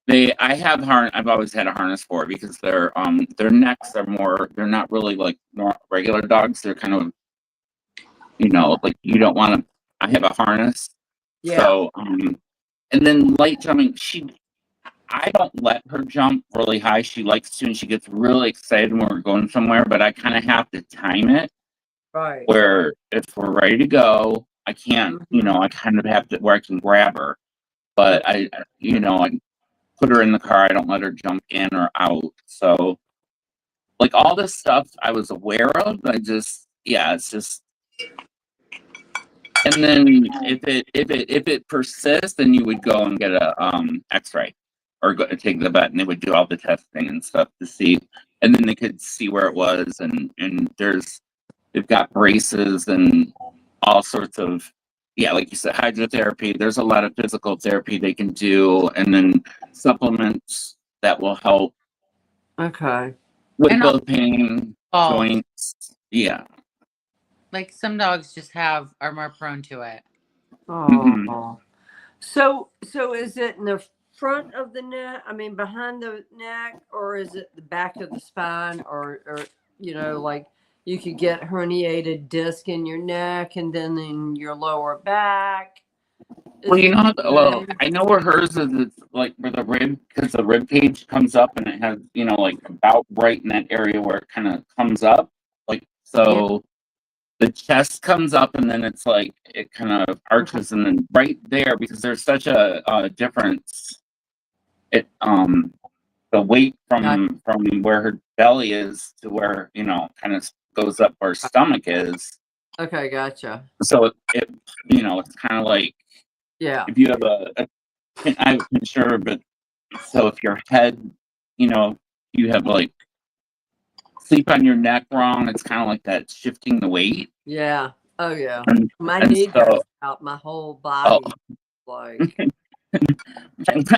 I've always had a harness for it because their necks are more. They're not really like regular dogs. They're kind of like you don't want to. I have a harness, Yeah. so and then light jumping. I don't let her jump really high. She likes to, and she gets really excited when we're going somewhere, but I kind of have to time it Right. where if we're ready to go, I can't, Mhm. I kind of have to where I can grab her. But I put her in the car. I don't let her jump in or out. So like all this stuff I was aware of, it's just, and then if it persists, then you would go and get a X-ray or go take the vet, and they would do all the testing and stuff to see, and then they could see where it was, and they've got braces and all sorts of like you said, hydrotherapy. There's a lot of physical therapy they can do, and then supplements that will help Okay. with And both pain, all, joints. Yeah. like some dogs just are more prone to it. Mhm. Oh. So is it in the front of the neck? I mean, behind the neck, or is it the back of the spine, or like you could get herniated disc in your neck and then in your lower back. Well, I know where hers is. It's like where the rib, because the rib cage comes up and it has, like about right in that area where it kind of comes up. Like, so the chest comes up and then it's like, it kind of arches and then right there, because there's such a difference. The weight from where her belly is to where, kind of goes up where her stomach is. Okay, gotcha. So it's kind of like, if you have I'm sure, but so if your head, you have like sleep on your neck wrong, it's kind of like that shifting the weight. Yeah. Oh yeah. And, My knee goes out, my whole body. Like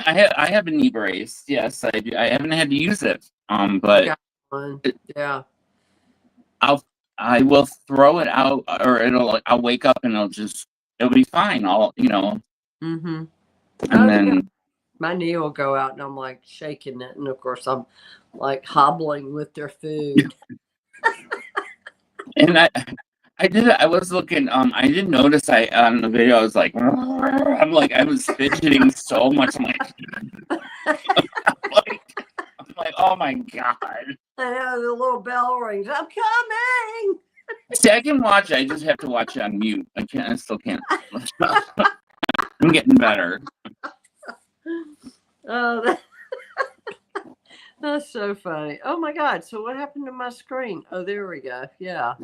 I have a knee brace. Yes, I do. I haven't had to use it. But I will throw it out, or I'll wake up and it'll be fine. Mm-hmm. And then my knee will go out and I'm like shaking it. And of course I'm like hobbling with their food. And I was looking, I didn't notice on the video, I was like, I was fidgeting so much. I'm like, oh my God. I know, the little bell rings. I'm coming. See, I can watch it. I just have to watch it on mute. I still can't. I'm getting better. Oh, that's so funny. Oh my God. So what happened to my screen? Oh, there we go. Yeah.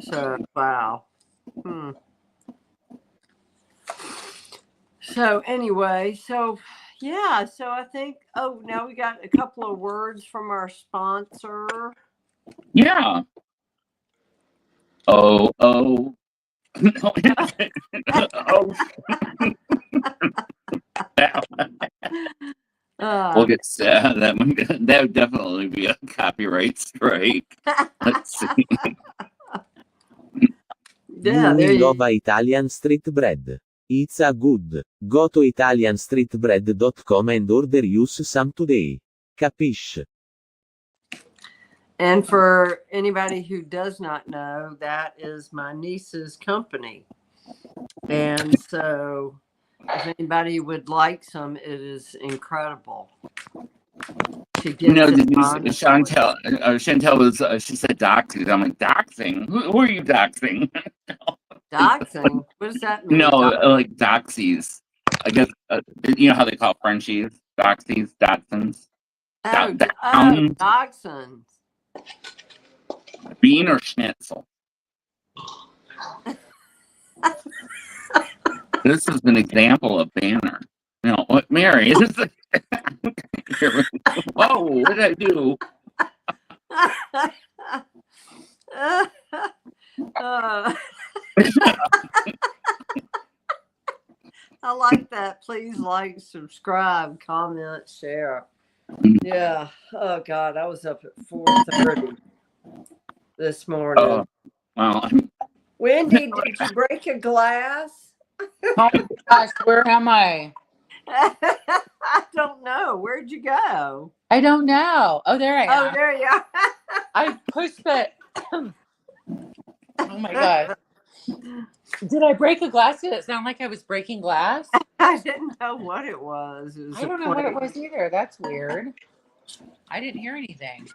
So, wow. So anyway, so I think, now we got a couple of words from our sponsor. Yeah. Oh. Oh. We'll get that one. That would definitely be a copyright strike. Let's see. Yeah, we love Italian street bread. It's a good. Go to italianstreetbread.com and order use some today. Capiche? And for anybody who does not know, that is my niece's company. And so if anybody would like some, it is incredible. Chantel was, she said doxing. I'm like, doxing? Who are you doxing? Doxing? What does that mean? No, like doxies. I guess, you know how they call Frenchies? Doxies, Dachshunds. Dachshunds. Bean or schnitzel? This is an example of banner. What, Mary? This is whoa, what did I do? I like that. Please like, subscribe, comment, share. Yeah. Oh God, I was up at 4:30 this morning. Oh, wow. Wendy, did you break a glass? Oh my gosh, where am I? I don't know. Where'd you go? I don't know. Oh, there I am. Oh, there you are. I pushed it. Oh my God. Did I break a glass? Did it sound like I was breaking glass? I didn't know what it was. I don't know what it was either. That's weird. I didn't hear anything.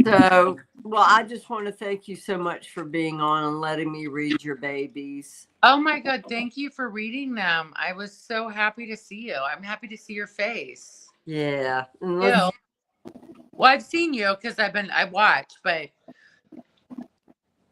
So, well, I just want to thank you so much for being on and letting me read your babies. Oh my God. Thank you for reading them. I was so happy to see you. I'm happy to see your face. Yeah. Well, I've seen you because I watch, but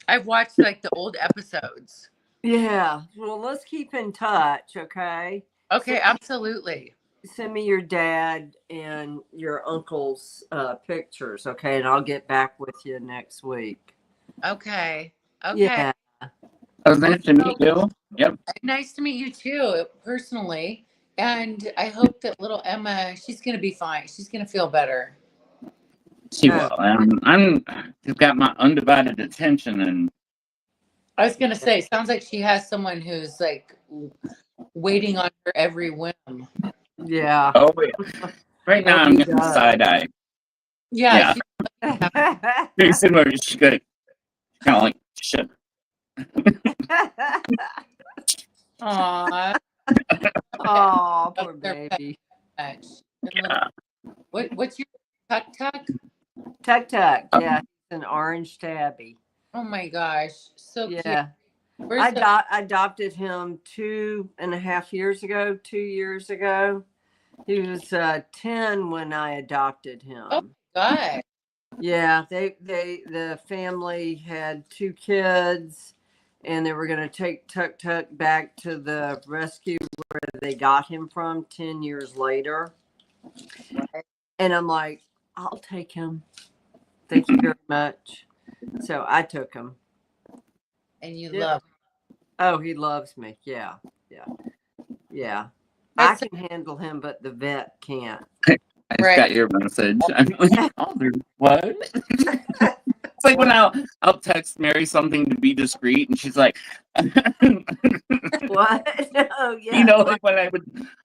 I've watched like the old episodes. Yeah. Well, let's keep in touch, okay? Okay, absolutely. Send me your dad and your uncle's pictures, okay? And I'll get back with you next week. Okay. Okay. Yeah. It was nice to meet you. Yep. Nice to meet you too, personally. And I hope that little Emma, she's going to be fine. She's going to feel better. She will. I've got my undivided attention, and I was going to say, sounds like she has someone who's like waiting on her every whim. Yeah. Oh, yeah. Right now I'm getting side eye. Yeah. Very similar. She's good. Kind of like shit. Aw. Oh, poor They're baby. much. What's your Tuck Tuck? Tuck Tuck. Yeah, he's an orange tabby. Oh my gosh, so cute. Yeah. Where's the Adopted him 2.5 years ago, 2 years ago. He was 10 when I adopted him. Oh my God. Yeah, the family had 2 kids, and they were going to take Tuck Tuck back to the rescue where they got him from 10 years later. And I'm like, I'll take him. Thank you very much. So I took him. And you love him. Oh, he loves me. Yeah. That's I can handle him, but the vet can't. I just got your message. I'm like, oh, what? It's like when I'll text Mary something to be discreet, and she's like, What? Oh, yeah. you know, like when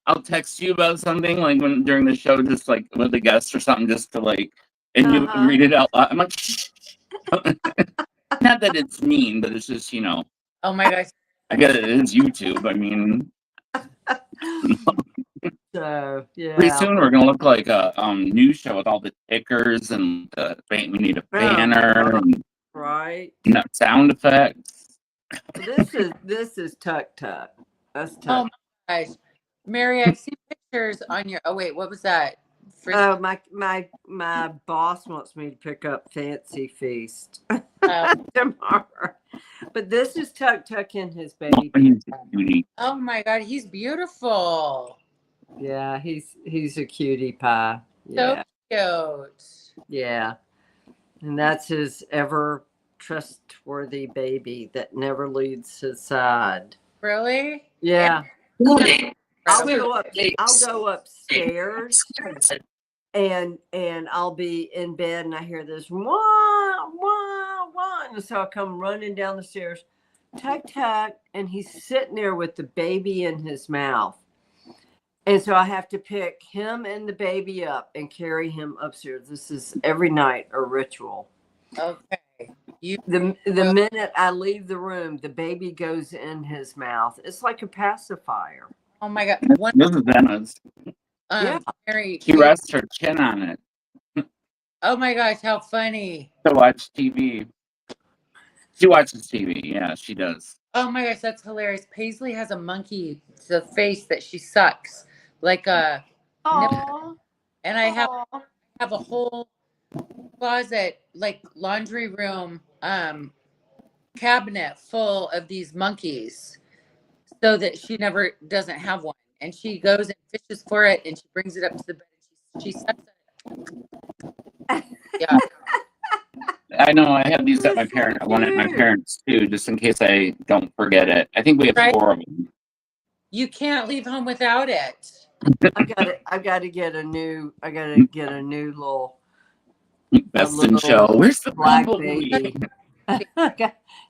I'll text you about something, like when during the show, just like with a guest or something, just to like, and you read it out loud. I'm like, shh. Not that it's mean, but it's just, you know. Oh my gosh. I guess it is YouTube. I mean, So yeah. pretty soon we're gonna look like a news show with all the tickers and we need a banner and right. Sound effects. This is Tuck Tuck. That's Tuck. Oh my gosh, Mary, I've seen pictures on your. Oh wait, what was that? Oh, my boss wants me to pick up Fancy Feast tomorrow. But this is Tuck Tuck and his baby. Oh my God, he's beautiful. Yeah, he's a cutie pie. Yeah. So cute. Yeah. And that's his ever trustworthy baby that never leaves his side. Really? Yeah. I'll go upstairs and I'll be in bed and I hear this wah, wah, wah. And so I come running down the stairs, Tuck Tuck, and he's sitting there with the baby in his mouth. And so I have to pick him and the baby up and carry him upstairs. This is every night a ritual. Okay. The minute I leave the room, the baby goes in his mouth. It's like a pacifier. Oh my God. This is Emma's. Yeah. Mary, She rests her chin on it. Oh my gosh, how funny. To watch TV. She watches TV. Yeah, she does. Oh my gosh, that's hilarious. Paisley has a monkey, the face that she sucks. Like a nipple. And I have a whole closet, like laundry room, cabinet full of these monkeys so that she never doesn't have one. And she goes and fishes for it and she brings it up to the bed and she sucks at it. Yeah. I know I have these at my parents too, just in case I don't forget it. I think we have 4 of them. You can't leave home without it. I gotta get a new little Best in show. Where's the black baby?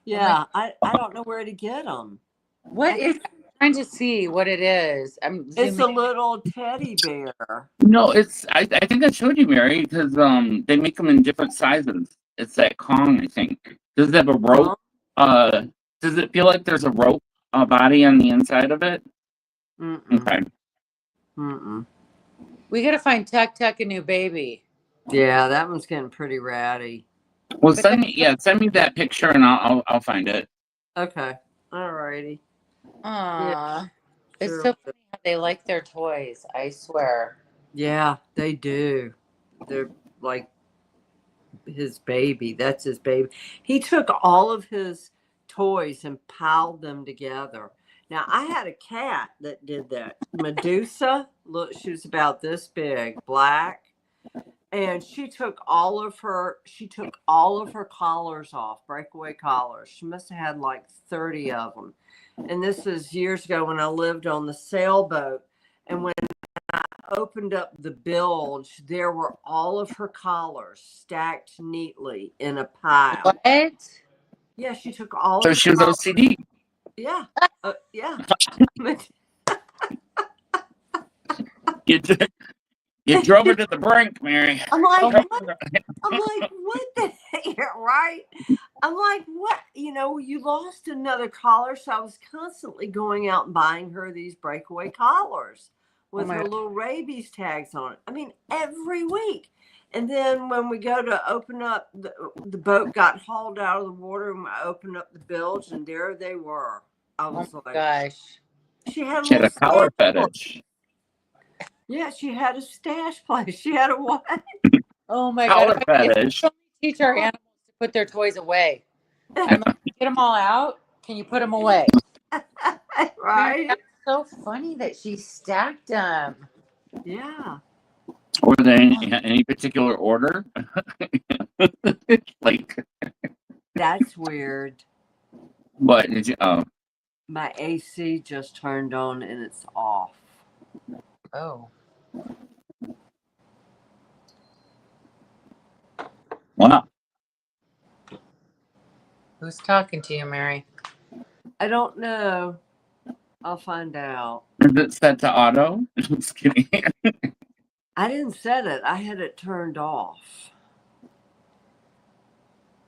Yeah, I don't know where to get them. What is? I'm trying to see what it is. It's a little teddy bear. No, it's. I think I showed you, Mary, because they make them in different sizes. It's that Kong, I think. Does it have a rope? Does it feel like there's a rope body on the inside of it? Okay. We gotta find Tuck Tuck a new baby. Yeah, that one's getting pretty ratty. Well, send me that picture and I'll find it. Okay. Alrighty. Aww. Yeah, It's sure. so funny how they like their toys, I swear. Yeah, they do. They're like his baby. That's his baby. He took all of his toys and piled them together. Now, I had a cat that did that. Medusa, look, she was about this big, black. And she took all of her collars off, breakaway collars. She must have had like 30 of them. And this was years ago when I lived on the sailboat. And when I opened up the bilge, there were all of her collars stacked neatly in a pile. What? Yeah, she took all So of she was OCD. Yeah. Yeah. You drove her to the brink, Mary. I'm like, Oh, what? I'm like, what the heck, right? I'm like, what? You know, you lost another collar, so I was constantly going out and buying her these breakaway collars with my her God. little rabies tags on it. I mean, every week. And then when we go to open up, the boat got hauled out of the water, and I opened up the bilge, and there they were. I Oh was my like, gosh. she had a She had little a collar stash place. fetish. Yeah, she had a stash place. She had a what? Oh my Collar God. fetish. If we teach our animals to put their toys away. I'm like, get them all out. Can you put them away? Right? That's so funny that she stacked them. Yeah. Were they in any particular order? Like, That's weird. what did you? Oh, My AC just turned on and it's off. Oh. wow. Who's talking to you, Mary? I don't know. I'll find out. Is it set to auto? Just kidding. I didn't set it. I had it turned off.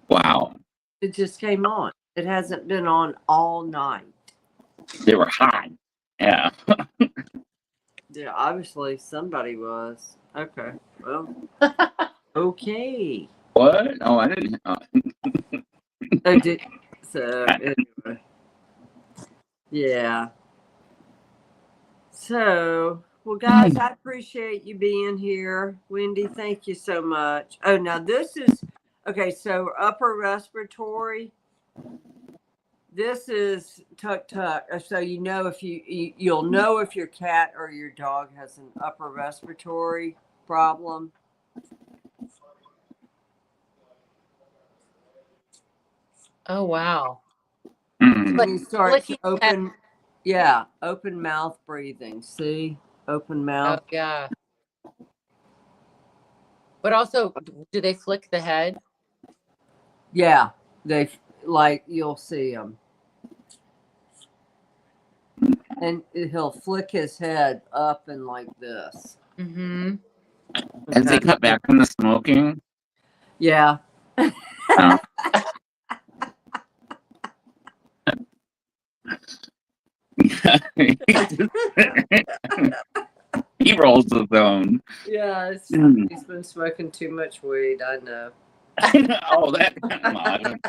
Wow. It just came on. It hasn't been on all night. They were hot. Yeah. Yeah, obviously somebody was. Okay. Well, okay. What? Oh, I didn't. I did. So, anyway. Yeah. So, well, guys, I appreciate you being here. Wendy, thank you so much. Oh, now this is okay. So, upper respiratory. This is tuk tuk. So you know if you'll know if your cat or your dog has an upper respiratory problem. Oh, wow. Mm. When you start Flicking open, yeah, open mouth breathing. See, open Oh, mouth. yeah. But also, do they flick the head? Yeah, they like you'll see him, and he'll flick his head up and like this. Mm-hmm. As they cut back from the smoking. Yeah. Oh. He rolls his own. Yeah, Mm. he's been smoking too much weed. I know. Oh, that kind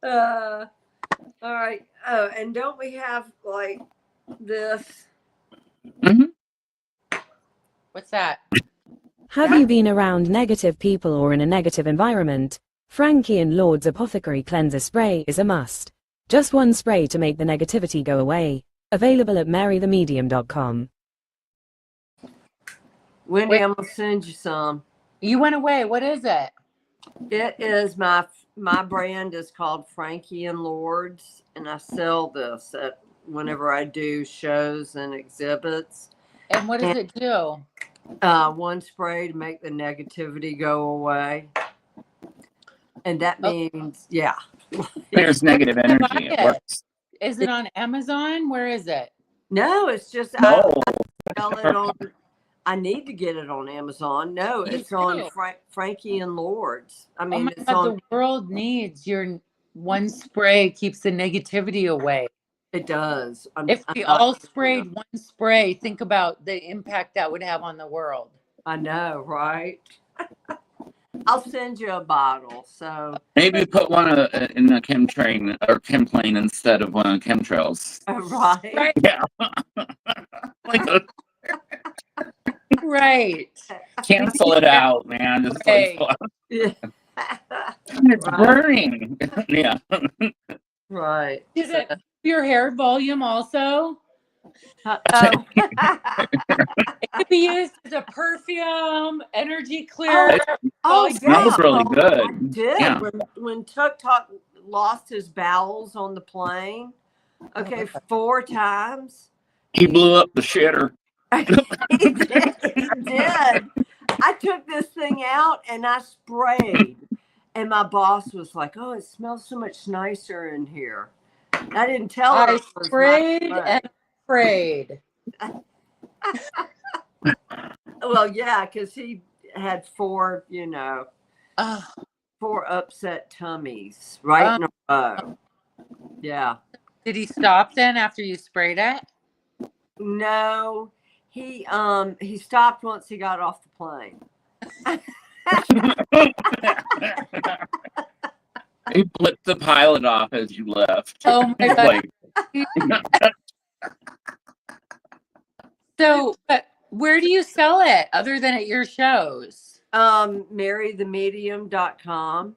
of All right. Oh, and don't we have like this? What's that? Have you been around negative people or in a negative environment? Frankie and Lord's Apothecary Cleanser Spray is a must. Just one spray to make the negativity go away. Available at marythemedium.com. Wendy, Wait. I'm gonna send you some. You went away. What is it? It is my brand is called Frankie and Lords, and I sell this at whenever I do shows and exhibits. And what does it do? One spray to make the negativity go away, and that means There's negative energy. It works. Is it on Amazon? Where is it? No, it's just No. I sell it on. I need to get it on Amazon. No, it's on Frankie and Lords. I mean, it's God, on. the world needs your one spray keeps the negativity away. It does. If we all sprayed one spray, think about the impact that would have on the world. I know, right? I'll send you a bottle. So Maybe put one in a chemtrain or chemplane instead of one of the chemtrails. right. Yeah. Like Right. cancel it out, man. Just Right. Yeah. It's burning. Yeah. Right. Is it your hair volume also? Oh. It could be used as a perfume, energy clear. Oh, It smells really good. I did. Yeah. When Tuk Tuk lost his bowels on the plane, 4 times. He blew up the shitter. He did. He did. I took this thing out and I sprayed. And my boss was like, "Oh, it smells so much nicer in here." I didn't tell her. I sprayed and prayed. Well, yeah, because he had 4, Oh, 4 upset tummies right in a row. Yeah. did he stop then after you sprayed it? No, he stopped once he got off the plane. He flipped the pilot off as you left. Oh my God. So, but where do you sell it other than at your shows? MaryTheMedium.com.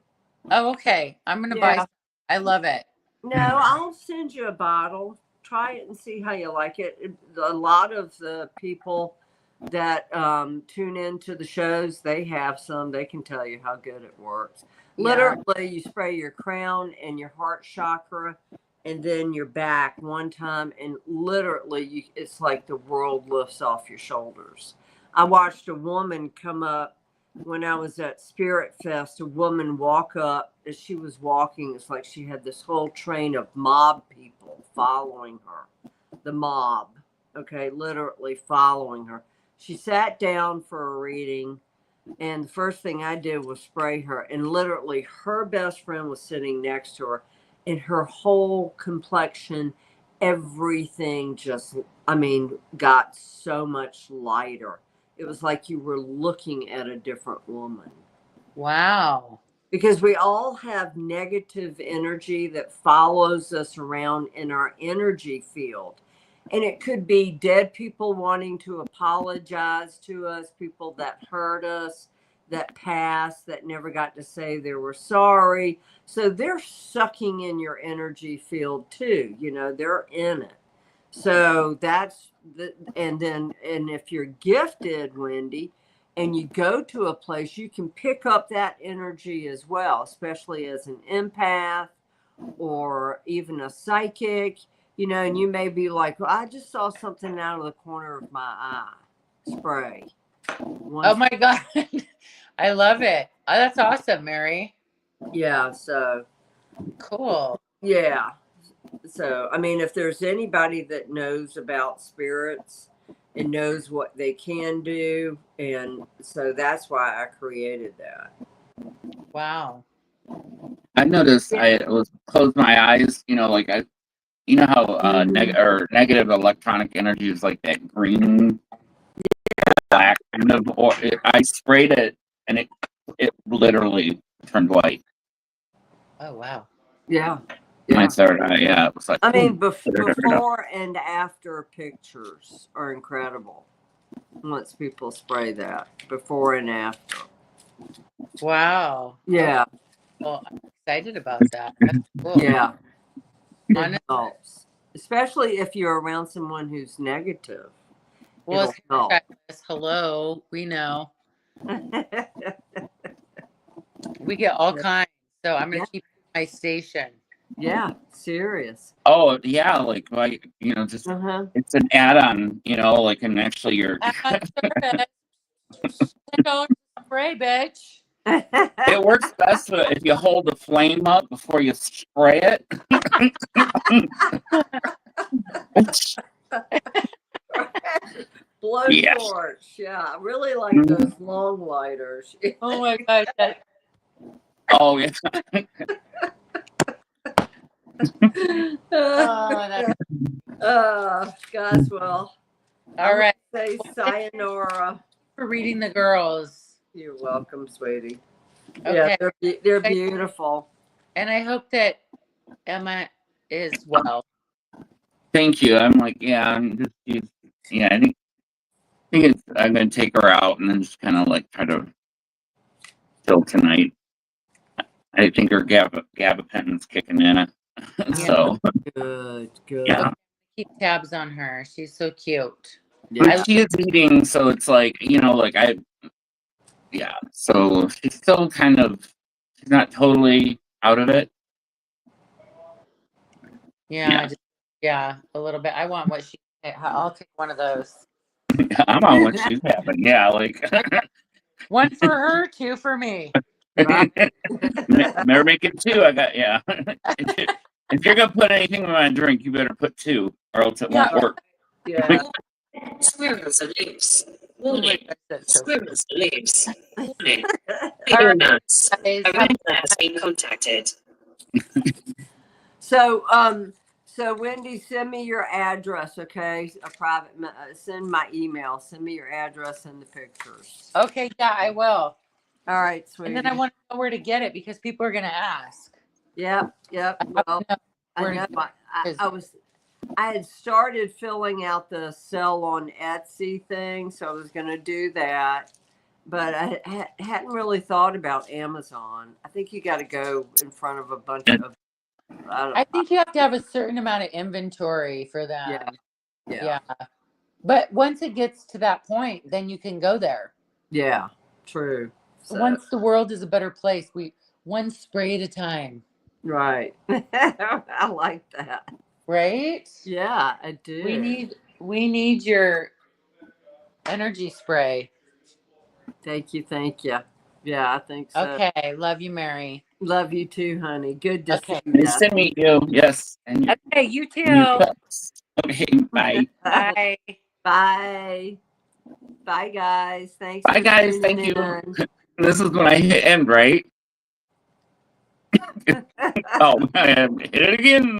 Oh, okay. I'm going to buy some. I love it. No, I'll send you a bottle. Try it and see how you like it. A lot of the people that tune into the shows, they have some. They can tell you how good it works. Literally, you spray your crown and your heart chakra and then your back one time, and literally, it's like the world lifts off your shoulders. I watched a woman come up when I was at Spirit Fest. A woman walk up. As she was walking, it's like she had this whole train of mob people following her. The mob, okay, literally following her. She sat down for a reading, and the first thing I did was spray her. And literally, her best friend was sitting next to her, and her whole complexion, everything just, got so much lighter. It was like you were looking at a different woman. Wow. Because we all have negative energy that follows us around in our energy field. And it could be dead people wanting to apologize to us, people that hurt us, that passed, that never got to say they were sorry. So they're sucking in your energy field too. They're in it. So that's and if you're gifted, Wendy, and you go to a place, you can pick up that energy as well, especially as an empath or even a psychic, and you may be like, well, I just saw something out of the corner of my eye. Spray. Oh my God. I love it. Oh, that's awesome, Mary. Yeah. So cool. Yeah. So, if there's anybody that knows about spirits and knows what they can do, and so that's why I created that. Wow. I noticed I was close my eyes, like how negative electronic energy is like that green, black kind of, or I sprayed it and it literally turned white. Oh wow. Yeah. My third eye, it was like. Before and after pictures are incredible. Once people spray that, before and after. Wow. Yeah. Okay. Well, I'm excited about that. That's cool. Yeah. It helps. Especially if you're around someone who's negative. Well, hello, we know. We get all kinds. So I'm going to keep my station. Yeah, serious. Oh yeah, just it's an add-on, and actually you're. Spray, bitch. It works best if you hold the flame up before you spray it. Blowtorch, yeah, I really like those long lighters. Oh my God. Oh yeah. Guys, well, all right. Say sayonara for reading the girls. You're welcome, sweetie. Okay. Yeah, they're beautiful. And I hope that Emma is well. Thank you. I'm like, I think I'm gonna take her out and then just kind of try to chill tonight. I think her gabapentin's kicking in. So good. Yeah. Keep tabs on her. She's so cute. Yeah. She is eating, so it's so she's still she's not totally out of it. Yeah, a little bit. I want what she. I'll take one of those. I'm on what she's having. Yeah, one for her, two for me. Better make it two. I got If you're gonna put anything in my drink, you better put two, or else it won't work. Yeah. Squirrels and leaves. Oh my Warning. gosh, that's so Squirrels and leaves. Warning. All Fear right, amounts. guys. A renter has been contacted. So Wendy, send me your address, okay? Send my email. Send me your address and the pictures. Okay, yeah, I will. All right, And sweetie. then I want to know where to get it because people are going to ask. Yep. I Well, have to know I where to know. get it. I had started filling out the sell on Etsy thing, so I was going to do that, but I hadn't really thought about Amazon. I think you got to go in front of a bunch of. I think you have to have a certain amount of inventory for them. Yeah. But once it gets to that point, then you can go there. Yeah. True. So, Once the world is a better place, we one spray at a time. right. I like that. Right? Yeah, I do. We need your energy spray. Thank you. Yeah, I think so. Okay, love you, Mary. Love you too, honey. Good to see you. Nice to meet you. Yes. And you, Okay, you too. and your pets. Okay, bye. Bye. Bye. Bye, guys. Thanks. Bye, for guys. Thank tuning you. in. This is when I hit end, right? Oh, I hit it again.